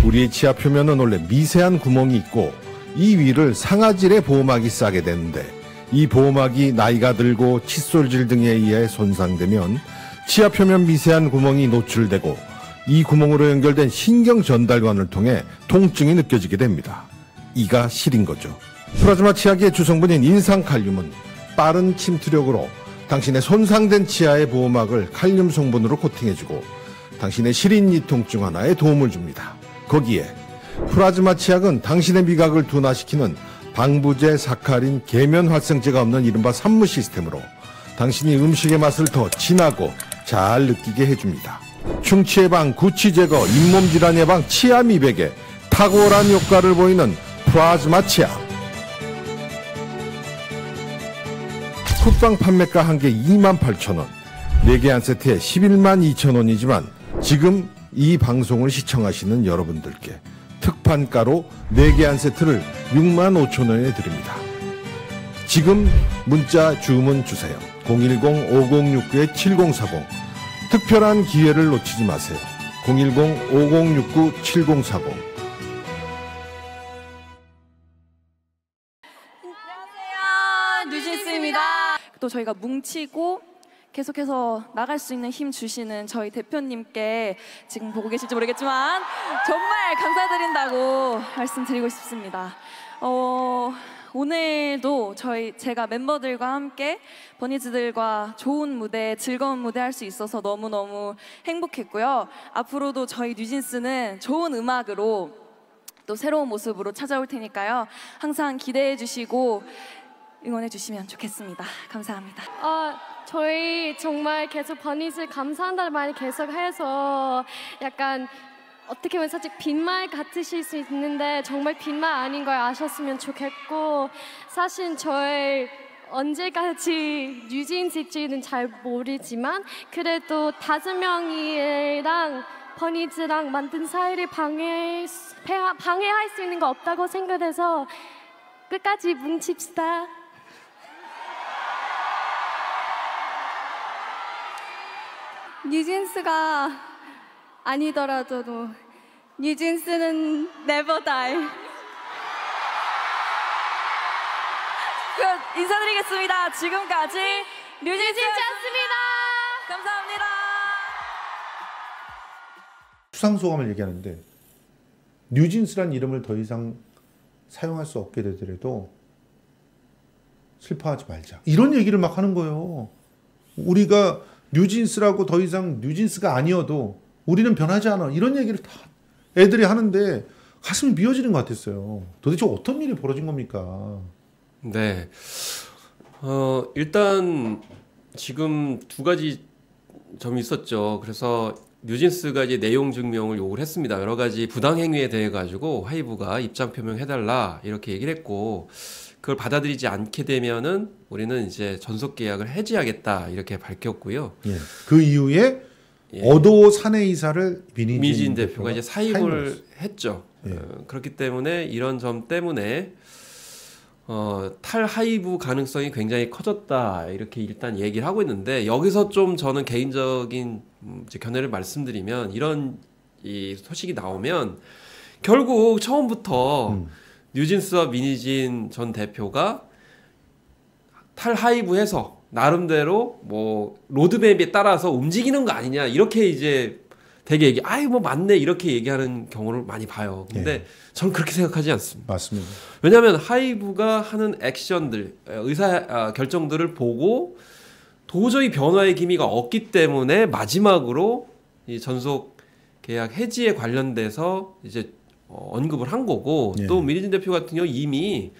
E: 우리의 치아 표면은 원래 미세한 구멍이 있고 이 위를 상아질의 보호막이 싸게 되는데, 이 보호막이 나이가 들고 칫솔질 등에 의해 손상되면 치아 표면 미세한 구멍이 노출되고 이 구멍으로 연결된 신경 전달관을 통해 통증이 느껴지게 됩니다. 이가 실인 거죠. 플라즈마 치아기의 주성분인 인산칼륨은 빠른 침투력으로 당신의 손상된 치아의 보호막을 칼륨 성분으로 코팅해주고 당신의 실인이 통증 완화에 도움을 줍니다. 거기에 플라즈마 치약은 당신의 미각을 둔화시키는 방부제, 사카린, 계면 활성제가 없는 이른바 산무 시스템으로 당신이 음식의 맛을 더 진하고 잘 느끼게 해줍니다. 충치 예방, 구취 제거, 잇몸 질환 예방, 치아 미백에 탁월한 효과를 보이는 플라즈마 치약. 쿠팡 판매가 한 개 28,000원, 4개 한 세트에 112,000원이지만 지금 이 방송을 시청하시는 여러분들께 특판가로 4개 한 세트를 65,000원에 드립니다. 지금 문자 주문 주세요. 010-5069-7040. 특별한 기회를 놓치지 마세요. 010-5069-7040.
F: 안녕하세요, 뉴진스입니다. 또 저희가 뭉치고 계속해서 나갈 수 있는 힘 주시는 저희 대표님께 지금 보고 계실지 모르겠지만 정말 감사드린다고 말씀드리고 싶습니다. 오늘도 제가 멤버들과 함께 버니즈들과 좋은 무대, 즐거운 무대 할 수 있어서 너무너무 행복했고요. 앞으로도 저희 뉴진스는 좋은 음악으로 또 새로운 모습으로 찾아올 테니까요. 항상 기대해 주시고 응원해 주시면 좋겠습니다. 감사합니다.
G: 저희 정말 계속 버니즈 감사한다는 말이 계속 해서 약간 어떻게 보면 살짝 빈말 같으실 수 있는데 정말 빈말 아닌 걸 아셨으면 좋겠고, 사실 저희 언제까지 뉴진스일지는 잘 모르지만 그래도 5명이랑 버니즈랑 만든 사이를 방해할 수 있는 거 없다고 생각해서 끝까지 뭉칩시다.
H: 뉴진스가 아니더라도 뉴진스는 never die.
F: 인사드리겠습니다. 지금까지
G: 뉴진스였습니다.
F: 감사합니다.
B: 수상 소감을 얘기하는데 뉴진스란 이름을 더 이상 사용할 수 없게 되더라도 슬퍼하지 말자. 이런 얘기를 막 하는 거예요. 우리가 뉴진스라고 더 이상 뉴진스가 아니어도 우리는 변하지 않아. 이런 얘기를 다 애들이 하는데 가슴이 미어지는 것 같았어요. 도대체 어떤 일이 벌어진 겁니까?
A: 네. 일단 지금 두 가지 점이 있었죠. 그래서 뉴진스가 이제 내용 증명을 요구를 했습니다. 여러 가지 부당 행위에 대해 가지고 하이브가 입장 표명해달라 이렇게 얘기를 했고, 그걸 받아들이지 않게 되면은 우리는 이제 전속 계약을 해지하겠다 이렇게 밝혔고요.
B: 예. 그 이후에
A: 예.
B: 어도 사내이사를
A: 민희진 대표가 이제 사임을 했죠.
B: 예.
A: 그렇기 때문에 이런 점 때문에 탈하이브 가능성이 굉장히 커졌다 이렇게 일단 얘기를 하고 있는데, 여기서 좀 저는 개인적인 이제 견해를 말씀드리면, 이런 이 소식이 나오면 결국 처음부터 뉴진스와 민희진 전 대표가 탈하이브해서 나름대로 뭐 로드맵에 따라서 움직이는 거 아니냐 이렇게 이제 되게 아이 뭐 맞네 이렇게 얘기하는 경우를 많이 봐요. 근데
B: 예.
A: 저는 그렇게 생각하지 않습니다.
B: 맞습니다.
A: 왜냐하면 하이브가 하는 액션들, 결정들을 보고 도저히 변화의 기미가 없기 때문에 마지막으로 이 전속 계약 해지에 관련돼서 이제 언급을 한 거고,
B: 예.
A: 또 민희진 대표 같은 경우 이미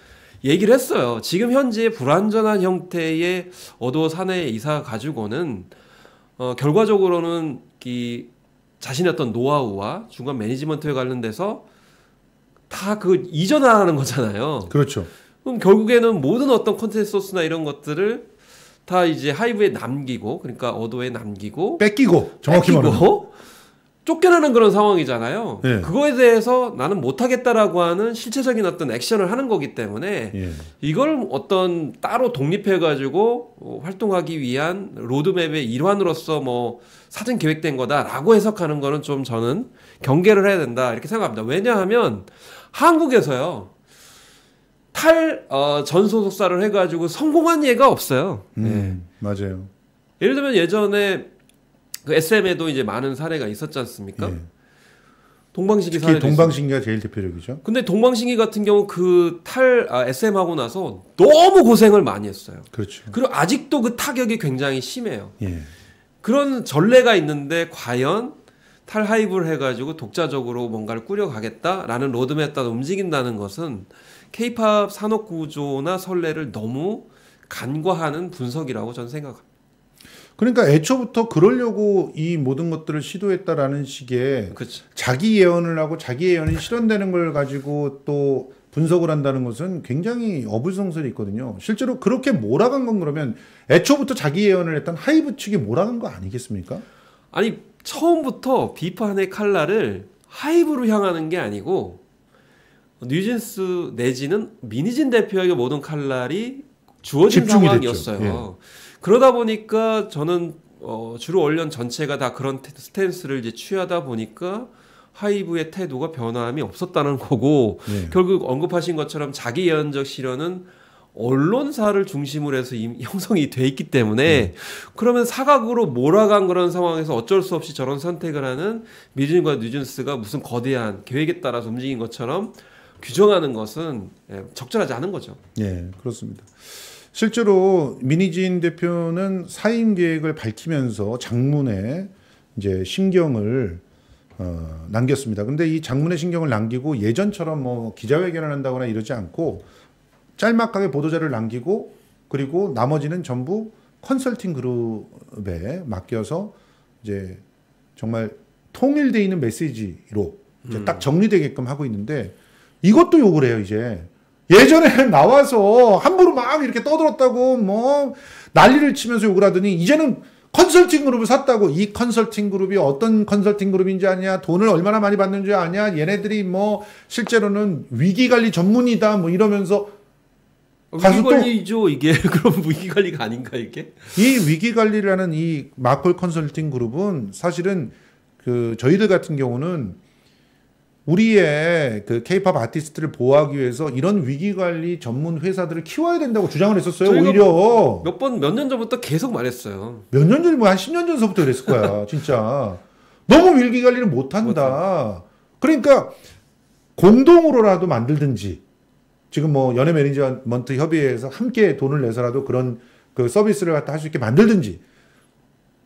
A: 얘기를 했어요. 지금 현재 불완전한 형태의 어도 사내 이사 가지고는 결과적으로는 이 자신의 어떤 노하우와 중간 매니지먼트에 관련돼서 다 그 이전하는 거잖아요.
B: 그렇죠.
A: 그럼 결국에는 모든 어떤 컨센서스나 이런 것들을 다 이제 하이브에 남기고, 그러니까 어도에 남기고
B: 뺏기고 정확히 말하면
A: 쫓겨나는 그런 상황이잖아요.
B: 예.
A: 그거에 대해서 나는 못하겠다라고 하는 실체적인 어떤 액션을 하는 거기 때문에
B: 예.
A: 이걸 어떤 따로 독립해가지고 활동하기 위한 로드맵의 일환으로서 뭐 사전 계획된 거다라고 해석하는 거는 좀 저는 경계를 해야 된다 이렇게 생각합니다. 왜냐하면 한국에서요 전소속사를 해가지고 성공한 예가 없어요.
B: 맞아요.
A: 예를 들면 예전에 그 SM에도 이제 많은 사례가 있었지 않습니까?
B: 예.
A: 동방신기
B: 특히
A: 사례도
B: 동방신기가 제일 대표적이죠.
A: 근데 동방신기 같은 경우 SM 하고 나서 너무 고생을 많이 했어요.
B: 그렇죠.
A: 그리고 아직도 그 타격이 굉장히 심해요.
B: 예.
A: 그런 전례가 있는데 과연 탈하이브를 해가지고 독자적으로 뭔가를 꾸려가겠다라는 로드맵에 따라 움직인다는 것은 K-팝 산업 구조나 선례를 너무 간과하는 분석이라고 저는 생각합니다.
B: 그러니까 애초부터 그러려고 이 모든 것들을 시도했다라는 식의
A: 그렇죠.
B: 자기 예언을 하고 자기 예언이 실현되는 걸 가지고 또 분석을 한다는 것은 굉장히 어불성설이 있거든요. 실제로 그렇게 몰아간 건 그러면 애초부터 자기 예언을 했던 하이브 측이 몰아간 거 아니겠습니까?
A: 아니 처음부터 비판의 칼날을 하이브로 향하는 게 아니고 뉴진스 내지는 민희진 대표에게 모든 칼날이 주어진 상황이었어요. 예. 그러다 보니까 저는 주로 언론 전체가 다 그런 스탠스를 이제 취하다 보니까 하이브의 태도가 변함이 없었다는 거고,
B: 예.
A: 결국 언급하신 것처럼 자기 예언적 실현은 언론사를 중심으로 해서 이미 형성이 돼 있기 때문에 그러면 사각으로 몰아간 그런 상황에서 어쩔 수 없이 저런 선택을 하는 민희진과 뉴진스가 무슨 거대한 계획에 따라서 움직인 것처럼 규정하는 것은 적절하지 않은 거죠.
B: 예, 그렇습니다. 실제로 민희진 대표는 사임 계획을 밝히면서 장문에 이제 신경을 남겼습니다. 근데 이 장문의 신경을 남기고 예전처럼 뭐 기자회견을 한다거나 이러지 않고 짤막하게 보도자를 남기고, 그리고 나머지는 전부 컨설팅 그룹에 맡겨서 이제 정말 통일되어 있는 메시지로 이제 딱 정리되게끔 하고 있는데, 이것도 욕을 해요. 이제 예전에 나와서 함부로 막 이렇게 떠들었다고 뭐 난리를 치면서 욕을 하더니 이제는 컨설팅 그룹을 샀다고 이 컨설팅 그룹이 어떤 컨설팅 그룹인지 아냐, 돈을 얼마나 많이 받는지 아냐, 얘네들이 뭐 실제로는 위기관리 전문이다 뭐 이러면서 가서
A: 위기관리죠 이게. 그럼 위기관리가 아닌가 이게?
B: 이 위기관리라는 이 마콜 컨설팅 그룹은 사실은 그 저희들 같은 경우는 우리의 그 케이팝 아티스트를 보호하기 위해서 이런 위기관리 전문 회사들을 키워야 된다고 주장을 했었어요. 오히려
A: 몇 년 전부터 계속 말했어요.
B: 몇 년 전, 뭐 한 10년 전서부터 그랬을 거야. 진짜 너무 위기관리를 못한다. 그러니까 공동으로라도 만들든지, 지금 뭐 연예 매니지먼트 협의회에서 함께 돈을 내서라도 그런 그 서비스를 갖다 할 수 있게 만들든지,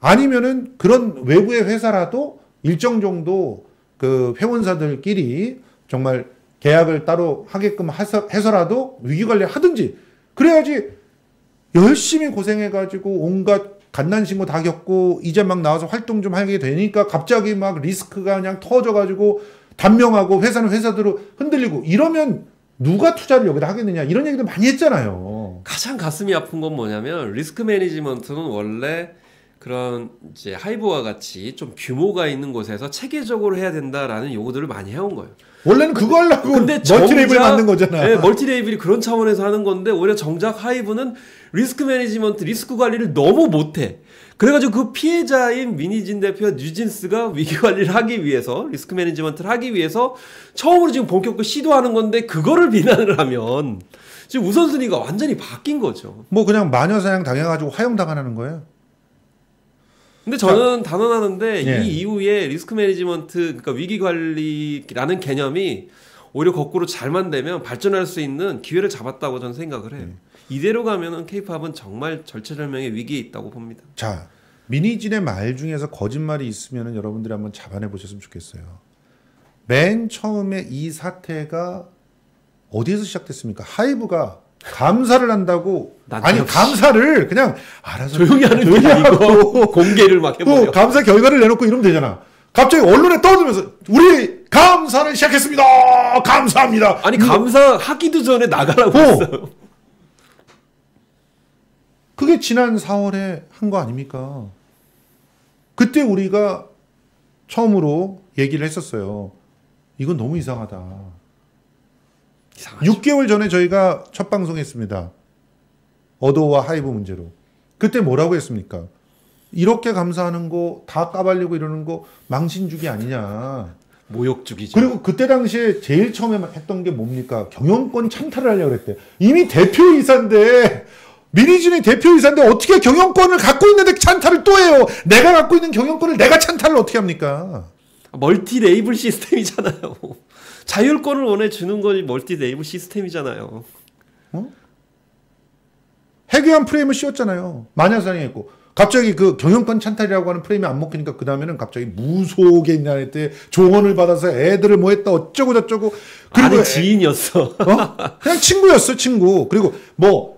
B: 아니면은 그런 외부의 회사라도 일정 정도 그 회원사들끼리 정말 계약을 따로 하게끔 해서라도 위기관리를 하든지, 그래야지 열심히 고생해가지고 온갖 갓난신고 다 겪고 이제 막 나와서 활동 좀 하게 되니까 갑자기 막 리스크가 그냥 터져가지고 단명하고 회사는 회사대로 흔들리고 이러면 누가 투자를 여기다 하겠느냐, 이런 얘기도 많이 했잖아요.
A: 가장 가슴이 아픈 건 뭐냐면 리스크 매니지먼트는 원래 그런 이제 하이브와 같이 좀 규모가 있는 곳에서 체계적으로 해야 된다라는 요구들을 많이 해온 거예요.
B: 원래는 그거 하려고 멀티레이블 만든 거잖아.
A: 네, 멀티레이블이 그런 차원에서 하는 건데 오히려 정작 하이브는 리스크 매니지먼트, 리스크 관리를 너무 못해. 그래가지고 그 피해자인 민희진 대표와 뉴진스가 위기 관리를 하기 위해서, 리스크 매니지먼트를 하기 위해서 처음으로 지금 본격적으로 시도하는 건데, 그거를 비난을 하면 지금 우선순위가 완전히 바뀐 거죠.
B: 뭐 그냥 마녀사냥 당해가지고 화형당하는 거예요.
A: 근데 저는 단언하는데
B: 예.
A: 이 이후에 리스크 매니지먼트, 그러니까 위기 관리라는 개념이 오히려 거꾸로 잘만 되면 발전할 수 있는 기회를 잡았다고 저는 생각을 해요. 이대로 가면은 케이팝은 정말 절체절명의 위기에 있다고 봅니다.
B: 자, 민희진의 말 중에서 거짓말이 있으면 여러분들이 한번 잡아내 보셨으면 좋겠어요. 맨 처음에 이 사태가 어디에서 시작됐습니까? 하이브가 감사를 한다고, 아니 감사를 그냥 알아서
A: 조용히 하는 게 아니고 공개를 막 해버려.
B: 감사 결과를 내놓고 이러면 되잖아. 갑자기 언론에 떠들면서 우리 감사를 시작했습니다. 감사합니다.
A: 아니 감사하기도 전에 나가라고 했어요.
B: 그게 지난 4월에 한 거 아닙니까? 그때 우리가 처음으로 얘기를 했었어요. 이건 너무 이상하다. 이상하죠. 6개월 전에 저희가 첫 방송했습니다. 어도와 하이브 문제로. 그때 뭐라고 했습니까? 이렇게 감사하는 거 다 까발리고 이러는 거 망신주기 아니냐.
A: 모욕주기죠.
B: 그리고 그때 당시에 제일 처음에 했던 게 뭡니까? 경영권 찬탈을 하려고 그랬대. 이미 대표이사인데, 민희진이 대표이사인데 어떻게 경영권을 갖고 있는데 찬탈을 또 해요. 내가 갖고 있는 경영권을 내가 찬탈을 어떻게 합니까?
A: 멀티 레이블 시스템이잖아요. 자율권을 원해 주는 거지 멀티 레이블 시스템이잖아요.
B: 해괴한 프레임을 씌웠잖아요. 마녀사냥했고 갑자기 그 경영권 찬탈이라고 하는 프레임이 안 먹히니까 그 다음에는 갑자기 무속에 있는 때 조언을 받아서 애들을 뭐 했다 어쩌고 저쩌고. 그리고
A: 아니 지인이었어.
B: 그냥 친구였어, 친구. 그리고 뭐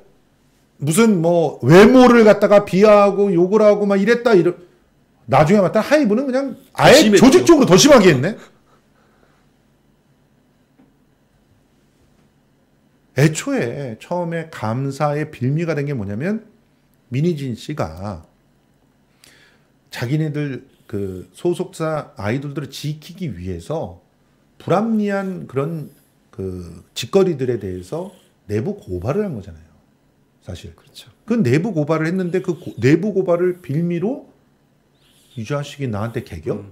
B: 무슨 뭐 외모를 갖다가 비하하고 욕을 하고 막 이랬다 나중에 봤다 하이브는 그냥 아예 조직적으로 더 심하게 했네. 애초에 처음에 감사의 빌미가 된 게 뭐냐면 민희진 씨가 자기네들 그 소속사 아이돌들을 지키기 위해서 불합리한 그런 그 짓거리들에 대해서 내부 고발을 한 거잖아요. 사실.
A: 그렇죠.
B: 그 내부 고발을 했는데 그 내부 고발을 빌미로 이 자식이 나한테 개겨?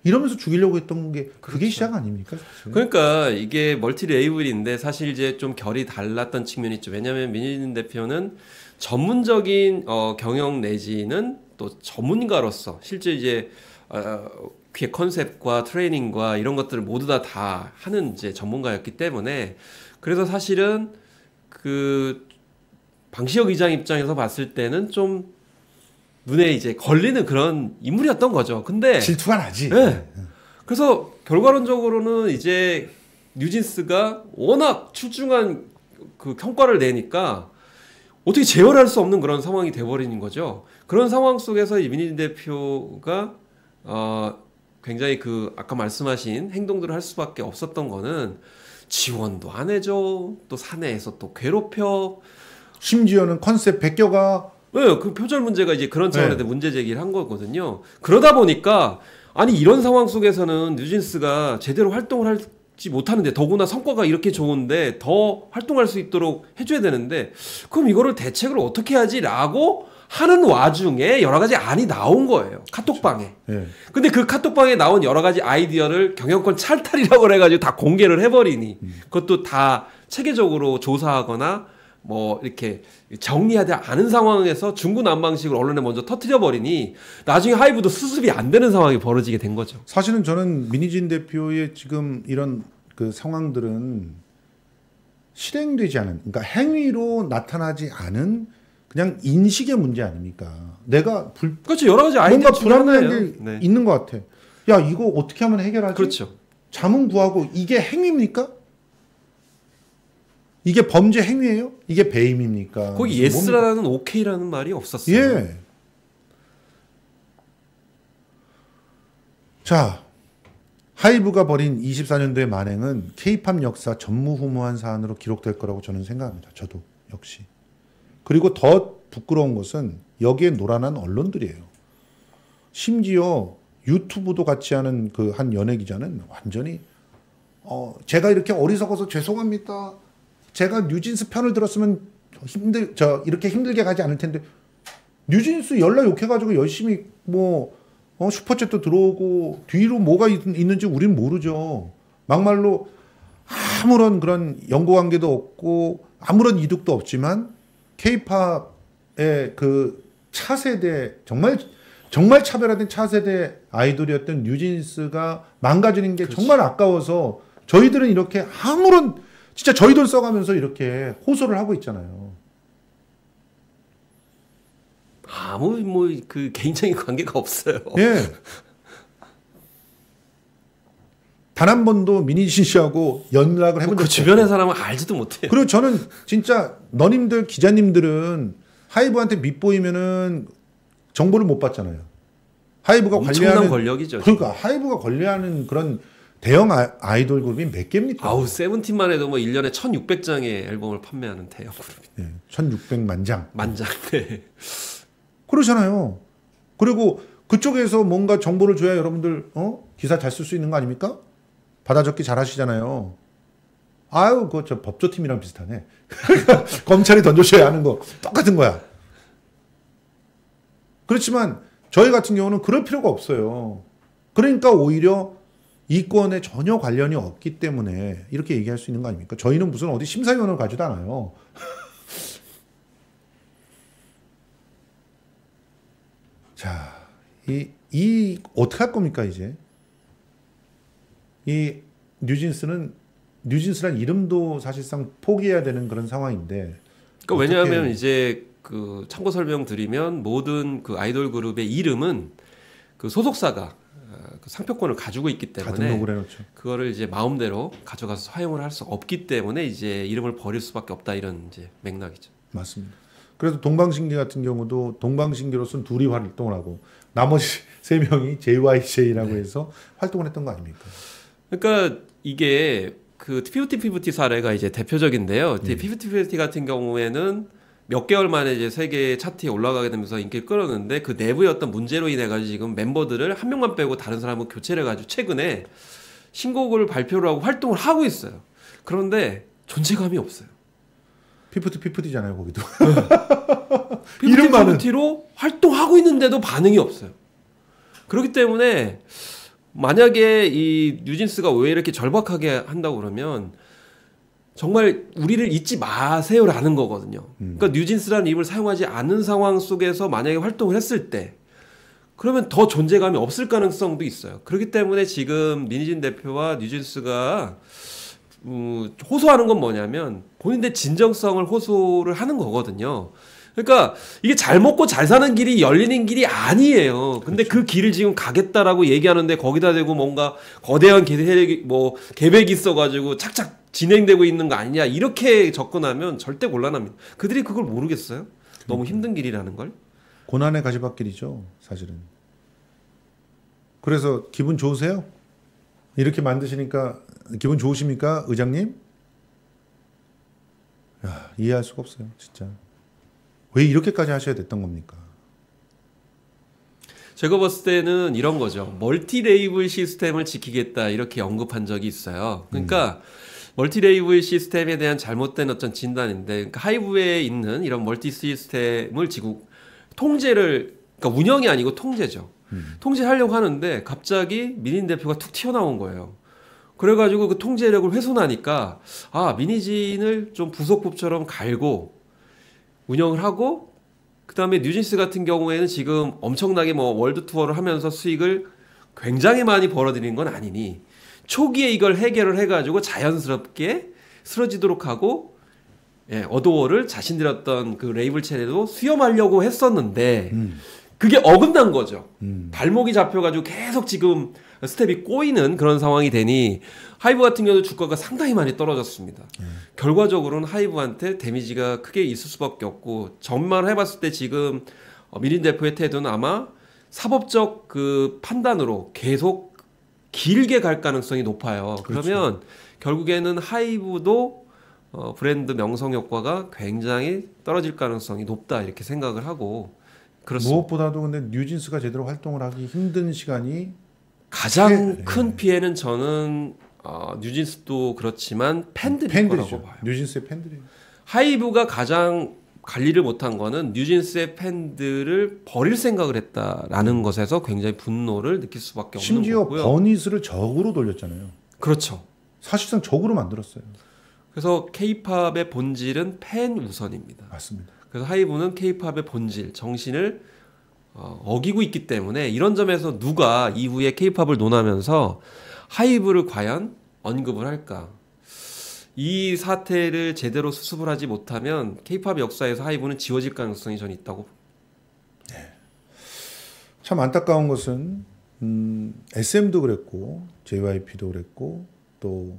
B: 이러면서 죽이려고 했던 게 그게
A: 그렇죠.
B: 시작 아닙니까? 사실?
A: 그러니까 이게 멀티 레이블인데 사실 이제 좀 결이 달랐던 측면이 있죠. 왜냐하면 민희진 대표는 전문적인 경영 내지는 또 전문가로서 실제 이제 기획 컨셉과 트레이닝과 이런 것들을 모두 다 하는 이제 전문가였기 때문에 그래서 사실은 그 방시혁 의장 입장에서 봤을 때는 좀 눈에 이제 걸리는 그런 인물이었던 거죠. 근데
B: 질투가 나지.
A: 네. 그래서 결과론적으로는 이제 뉴진스가 워낙 출중한 그 성과를 내니까 어떻게 제어할 수 없는 그런 상황이 돼버리는 거죠. 그런 상황 속에서 이 민희진 대표가 굉장히 그 아까 말씀하신 행동들을 할 수밖에 없었던 거는 지원도 안 해줘, 또 사내에서 또 괴롭혀.
B: 심지어는 컨셉 베껴가
A: 네, 그 표절 문제가 이제 그런 차원에서 네. 문제 제기를 한 거거든요. 그러다 보니까 아니 이런 상황 속에서는 뉴진스가 제대로 활동을 하지 못하는데 더구나 성과가 이렇게 좋은데 더 활동할 수 있도록 해줘야 되는데 그럼 이거를 대책을 어떻게 하지라고 하는 와중에 여러 가지 안이 나온 거예요. 카톡방에. 그렇죠. 네. 근데 그 카톡방에 나온 여러 가지 아이디어를 경영권 찰탈이라고 해가지고 다 공개를 해버리니 그것도 다 체계적으로 조사하거나 뭐 이렇게 정리하지 않은 상황에서 중구난방식으로 언론에 먼저 터뜨려버리니 나중에 하이브도 수습이 안 되는 상황이 벌어지게 된 거죠.
B: 사실은 저는 민희진 대표의 지금 이런 그 상황들은 실행되지 않은, 그러니까 행위로 나타나지 않은 그냥 인식의 문제 아닙니까? 내가
A: 그렇죠. 여러 가지 아이디어
B: 뭔가 불안한 게 네. 있는 것 같아. 야, 이거 어떻게 하면 해결하지?
A: 그렇죠.
B: 자문 구하고 이게 행위입니까? 이게 범죄 행위예요? 이게 배임입니까?
A: 거기 예스라는 오케이라는 말이 없었어요.
B: 예. 자, 하이브가 벌인 24년도의 만행은 K-팝 역사 전무후무한 사안으로 기록될 거라고 저는 생각합니다. 저도 역시. 그리고 더 부끄러운 것은 여기에 노란한 언론들이에요. 심지어 유튜브도 같이 하는 그 한 연예 기자는 완전히 제가 이렇게 어리석어서 죄송합니다. 제가 뉴진스 편을 들었으면 이렇게 힘들게 가지 않을 텐데 뉴진스 연락 욕해가지고 열심히 뭐 슈퍼챗도 들어오고 뒤로 뭐가 있는지 우리는 모르죠. 막말로 아무런 그런 연고관계도 없고 아무런 이득도 없지만 K-팝의 그 차세대 정말 차별화된 차세대 아이돌이었던 뉴진스가 망가지는 게 그렇지. 정말 아까워서 저희들은 이렇게 아무런 진짜 저희 돈 써가면서 이렇게 호소를 하고 있잖아요.
A: 아무 그 개인적인 관계가 없어요.
B: 예. 단 한 번도 민희진 씨하고 연락을 해본 적 없어요.
A: 그 주변의 사람은 알지도 못해요.
B: 그리고 저는 진짜 너님들 기자님들은 하이브한테 밑보이면은 정보를 못 받잖아요. 하이브가
A: 엄청난
B: 관리하는
A: 권력이죠.
B: 그러니까 하이브가 관리하는 그런 대형 아이돌 그룹이 몇 개입니까?
A: 아우 세븐틴만 해도 뭐 1년에 1,600장의 앨범을 판매하는 대형 그룹이.
B: 네, 1,600만 장.
A: 만장. 네.
B: 그러잖아요. 그리고 그쪽에서 뭔가 정보를 줘야 여러분들 기사 잘 쓸 수 있는 거 아닙니까? 받아적기 잘 하시잖아요. 아유, 그거 저 법조팀이랑 비슷하네. 검찰이 던져줘야 하는 거 똑같은 거야. 그렇지만 저희 같은 경우는 그럴 필요가 없어요. 그러니까 오히려 이권에 전혀 관련이 없기 때문에 이렇게 얘기할 수 있는 거 아닙니까? 저희는 무슨 어디 심사위원을 가지도 않아요. 자, 이 어떻게 할 겁니까 이제? 이 뉴진스란 이름도 사실상 포기해야 되는 그런 상황인데.
A: 그러니까 왜냐하면 이제 그 참고 설명 드리면 모든 그 아이돌 그룹의 이름은 그 소속사가 그 상표권을 가지고 있기 때문에 그거를 이제 마음대로 가져가서 사용을 할 수 없기 때문에 이제 이름을 버릴 수밖에 없다 이런 이제 맥락이죠.
B: 맞습니다. 그래서 동방신기 같은 경우도 동방신기로서는 둘이 활동을 하고 나머지 3명이 JYJ라고 해서 활동을 했던 거 아닙니까?
A: 그러니까 이게 그 피프티 사례가 이제 대표적인데요. 피프티 같은 경우에는 몇 개월 만에 이제 세계 차트에 올라가게 되면서 인기를 끌었는데 그 내부의 어떤 문제로 인해 가지고 지금 멤버들을 한 명만 빼고 다른 사람은 교체를 해가지고 최근에 신곡을 발표를 하고 활동을 하고 있어요. 그런데 존재감이 없어요.
B: 피프티잖아요, 거기도.
A: 피프티로 활동하고 있는데도 반응이 없어요. 그렇기 때문에 만약에 이 뉴진스가 왜 이렇게 절박하게 한다고 그러면 정말 우리를 잊지 마세요라는 거거든요. 그러니까 뉴진스라는 이름을 사용하지 않는 상황 속에서 만약에 활동을 했을 때 그러면 더 존재감이 없을 가능성도 있어요. 그렇기 때문에 지금 민희진 대표와 뉴진스가 호소하는 건 뭐냐면 본인의 진정성을 호소를 하는 거거든요. 그러니까 이게 잘 먹고 잘 사는 길이 열리는 길이 아니에요. 근데 그렇죠. 그 길을 지금 가겠다라고 얘기하는데 거기다 대고 뭔가 거대한 계획이 있어가지고 착착 진행되고 있는 거 아니냐 이렇게 접근하면 절대 곤란합니다. 그들이 그걸 모르겠어요? 너무 힘든 길이라는 걸?
B: 고난의 가시밭길이죠, 사실은. 그래서 기분 좋으세요? 이렇게 만드시니까 기분 좋으십니까, 의장님? 야, 이해할 수가 없어요, 진짜. 왜 이렇게까지 하셔야 됐던 겁니까?
A: 제가 봤을 때는 이런 거죠. 멀티 레이블 시스템을 지키겠다 이렇게 언급한 적이 있어요. 그러니까 멀티 레이블 시스템에 대한 잘못된 어떤 진단인데, 그러니까 하이브에 있는 이런 멀티 시스템을 지고 통제를, 그러니까 운영이 아니고 통제죠. 통제하려고 하는데 갑자기 민인 대표가 툭 튀어나온 거예요. 그래가지고 그 통제력을 훼손하니까 미니진을 좀 부속품처럼 갈고 운영을 하고, 그 다음에 뉴진스 같은 경우에는 지금 엄청나게 뭐 월드 투어를 하면서 수익을 굉장히 많이 벌어들이는 건 아니니 초기에 이걸 해결을 해가지고 자연스럽게 쓰러지도록 하고, 어도어를 자신들의 어떤 그 레이블 체내도 수렴하려고 했었는데 그게 어긋난 거죠. 발목이 잡혀가지고 계속 지금 스텝이 꼬이는 그런 상황이 되니 하이브 같은 경우도 주가가 상당히 많이 떨어졌습니다. 결과적으로는 하이브한테 데미지가 크게 있을 수밖에 없고, 전망을 해봤을 때 지금 민인 대표의 태도는 아마 사법적 그 판단으로 계속 길게 갈 가능성이 높아요.
B: 그렇죠.
A: 그러면 결국에는 하이브도 브랜드 명성 효과가 굉장히 떨어질 가능성이 높다 이렇게 생각을 하고, 그렇습니다.
B: 무엇보다도 근데 뉴진스가 제대로 활동을 하기 힘든 시간이
A: 가장 큰 피해는 저는 뉴진스도 그렇지만 팬들일 거라고 봐요.
B: 뉴진스의 팬들이.
A: 하이브가 가장 관리를 못한 거는 뉴진스의 팬들을 버릴 생각을 했다라는 것에서 굉장히 분노를 느낄 수밖에 없는
B: 심지어
A: 거고요.
B: 버니스를 적으로 돌렸잖아요.
A: 그렇죠.
B: 사실상 적으로 만들었어요.
A: 그래서 K-팝의 본질은 팬 우선입니다.
B: 맞습니다.
A: 그래서 하이브는 K-팝의 본질, 정신을 어기고 있기 때문에 이런 점에서 누가 이후에 K-팝을 논하면서 하이브를 과연 언급을 할까? 이 사태를 제대로 수습을 하지 못하면 K-팝 역사에서 하이브는 지워질 가능성이 저는 있다고 봅니다.
B: 참 안타까운 것은 SM도 그랬고 JYP도 그랬고 또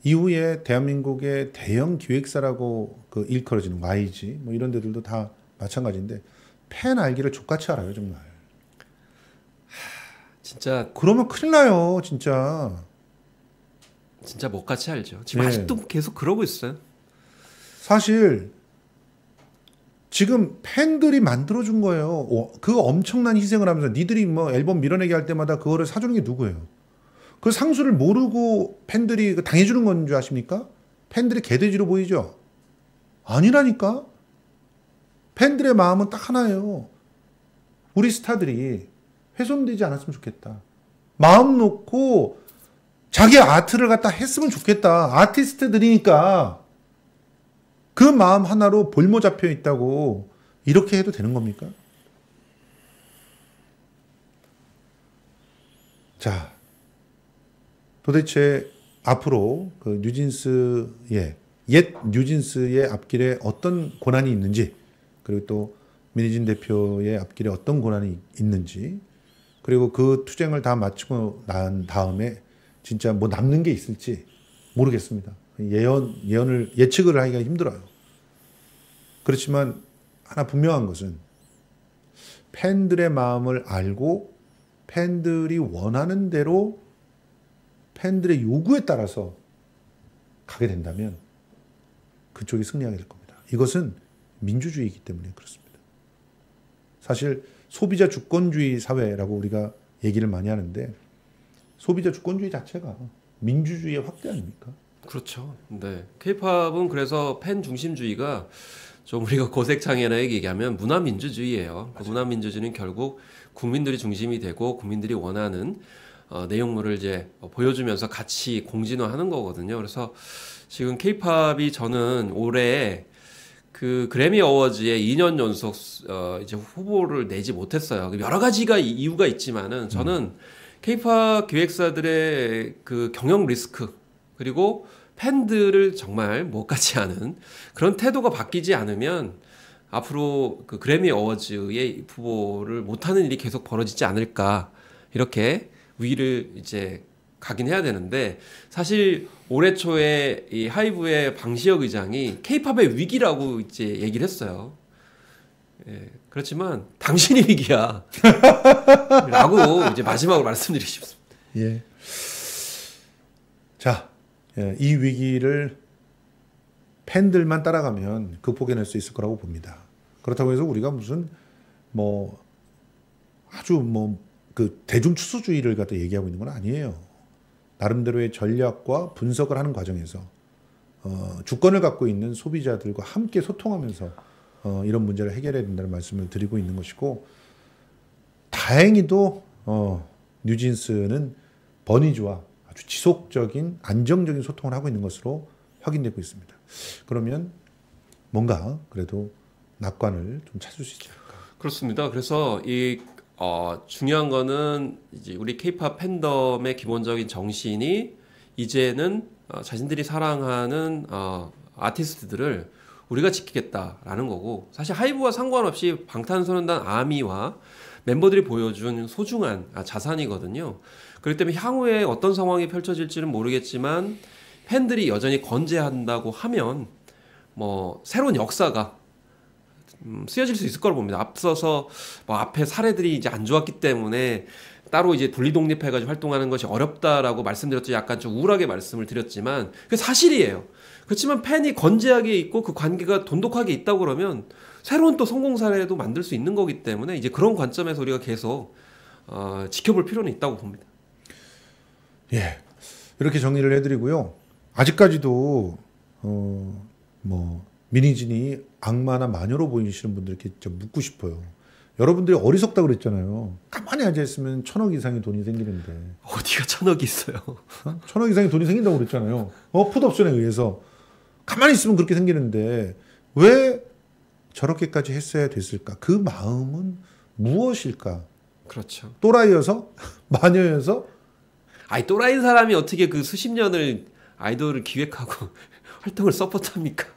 B: 이후에 대한민국의 대형 기획사라고 그 일컬어지는 YG 뭐 이런 데들도 다 마찬가지인데 팬 알기를 족같이 알아요 정말.
A: 진짜
B: 그러면 큰일 나요 진짜.
A: 진짜 먹같이 알죠. 지금
B: 네.
A: 아직도 계속 그러고 있어요.
B: 사실 지금 팬들이 만들어준 거예요. 그 엄청난 희생을 하면서 니들이 뭐 앨범 밀어내기 할 때마다 그거를 사주는 게 누구예요? 그 상수를 모르고 팬들이 당해주는 건 줄 아십니까? 팬들이 개돼지로 보이죠? 아니라니까. 팬들의 마음은 딱 하나예요. 우리 스타들이 훼손되지 않았으면 좋겠다. 마음 놓고 자기 아트를 갖다 했으면 좋겠다. 아티스트들이니까 그 마음 하나로 볼모 잡혀 있다고 이렇게 해도 되는 겁니까? 자, 도대체 앞으로 그 뉴진스의 옛 뉴진스의 앞길에 어떤 고난이 있는지, 그리고 또 민희진 대표의 앞길에 어떤 고난이 있는지, 그리고 그 투쟁을 다 마치고 난 다음에 진짜 뭐 남는 게 있을지 모르겠습니다. 예측을 하기가 힘들어요. 그렇지만 하나 분명한 것은 팬들의 마음을 알고 팬들이 원하는 대로 팬들의 요구에 따라서 가게 된다면 그쪽이 승리하게 될 겁니다. 이것은 민주주의이기 때문에 그렇습니다. 사실 소비자 주권주의 사회라고 우리가 얘기를 많이 하는데 소비자 주권주의 자체가 민주주의의 확대 아닙니까?
A: 그렇죠. 네. K-팝은 그래서 팬 중심주의가 좀 우리가 고색창이나 얘기하면 문화민주주의예요. 그 문화민주주의는 결국 국민들이 중심이 되고 국민들이 원하는 내용물을 이제 보여주면서 같이 공진화하는 거거든요. 그래서 지금 K-팝이 저는 올해 그 그래미 어워즈에 2년 연속 이제 후보를 내지 못했어요. 여러 가지가 이유가 있지만은 저는 K-팝 기획사들의 그 경영 리스크 그리고 팬들을 정말 못같이 하는 그런 태도가 바뀌지 않으면 앞으로 그 그래미 어워즈의 후보를 못하는 일이 계속 벌어지지 않을까 이렇게 위기를 이제 가긴 해야 되는데 사실 올해 초에 이 하이브의 방시혁 의장이 K-팝의 위기라고 이제 얘기를 했어요. 예, 그렇지만 당신이 위기야. 라고 이제 마지막으로 말씀드리고 싶습니다.
B: 예. 자, 이 위기를 팬들만 따라가면 극복해낼 수 있을 거라고 봅니다. 그렇다고 해서 우리가 무슨 뭐 아주 뭐 그 대중 추수주의를 갖다 얘기하고 있는 건 아니에요. 나름대로의 전략과 분석을 하는 과정에서 주권을 갖고 있는 소비자들과 함께 소통하면서 이런 문제를 해결해야 된다는 말씀을 드리고 있는 것이고, 다행히도 뉴진스는 버니즈와 아주 지속적인 안정적인 소통을 하고 있는 것으로 확인되고 있습니다. 그러면 뭔가 그래도 낙관을 좀 찾을 수 있지 않을까.
A: 그렇습니다. 그래서 이 중요한 거는 이제 우리 K-팝 팬덤의 기본적인 정신이 이제는 자신들이 사랑하는 아티스트들을 우리가 지키겠다라는 거고, 사실 하이브와 상관없이 방탄소년단 아미와 멤버들이 보여준 소중한 자산이거든요. 그렇기 때문에 향후에 어떤 상황이 펼쳐질지는 모르겠지만 팬들이 여전히 건재한다고 하면 뭐 새로운 역사가 쓰여질 수 있을 거라고 봅니다. 앞서서 뭐 앞에 사례들이 이제 안 좋았기 때문에 따로 이제 분리독립해가지고 활동하는 것이 어렵다라고 말씀드렸죠. 약간 좀 우울하게 말씀을 드렸지만 그게 사실이에요. 그렇지만 팬이 건재하게 있고 그 관계가 돈독하게 있다고 그러면 새로운 또 성공 사례도 만들 수 있는 거기 때문에 이제 그런 관점에서 우리가 계속 지켜볼 필요는 있다고 봅니다.
B: 예, 이렇게 정리를 해드리고요. 아직까지도 뭐 미니진이 악마나 마녀로 보이시는 분들께 좀 묻고 싶어요. 여러분들이 어리석다고 그랬잖아요. 가만히 앉아있으면 1,000억 이상의 돈이 생기는데.
A: 어디가 1,000억이 있어요?
B: 1,000억 이상의 돈이 생긴다고 그랬잖아요. 풋옵션에 의해서. 가만히 있으면 그렇게 생기는데 왜 저렇게까지 했어야 됐을까? 그 마음은 무엇일까?
A: 그렇죠.
B: 또라이여서? 마녀여서?
A: 아니 또라이인 사람이 어떻게 그 수십 년을 아이돌을 기획하고 활동을 서포트합니까?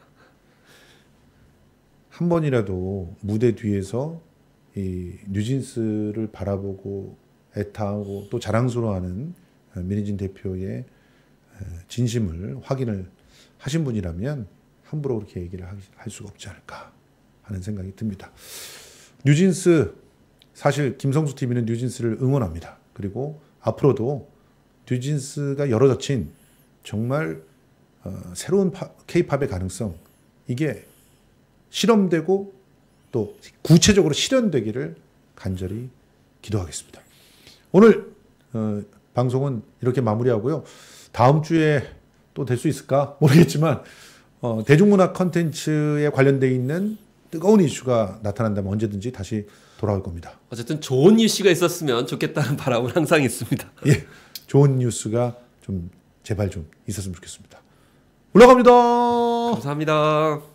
B: 한 번이라도 무대 뒤에서 이 뉴진스를 바라보고 애타하고 또 자랑스러워하는 민희진 대표의 진심을 확인을 하신 분이라면 함부로 그렇게 얘기를 할 수가 없지 않을까 하는 생각이 듭니다. 뉴진스, 사실 김성수 TV는 뉴진스를 응원합니다. 그리고 앞으로도 뉴진스가 열어젖힌 정말 새로운 K-팝의 가능성, 이게 실험되고 또 구체적으로 실현되기를 간절히 기도하겠습니다. 오늘 방송은 이렇게 마무리하고요. 다음 주에 또 될 수 있을까 모르겠지만 대중문화 컨텐츠에 관련되어 있는 뜨거운 이슈가 나타난다면 언제든지 다시 돌아올 겁니다.
A: 어쨌든 좋은 이슈가 있었으면 좋겠다는 바람은 항상 있습니다.
B: 예, 좋은 뉴스가 좀 제발 좀 있었으면 좋겠습니다. 올라갑니다.
A: 감사합니다.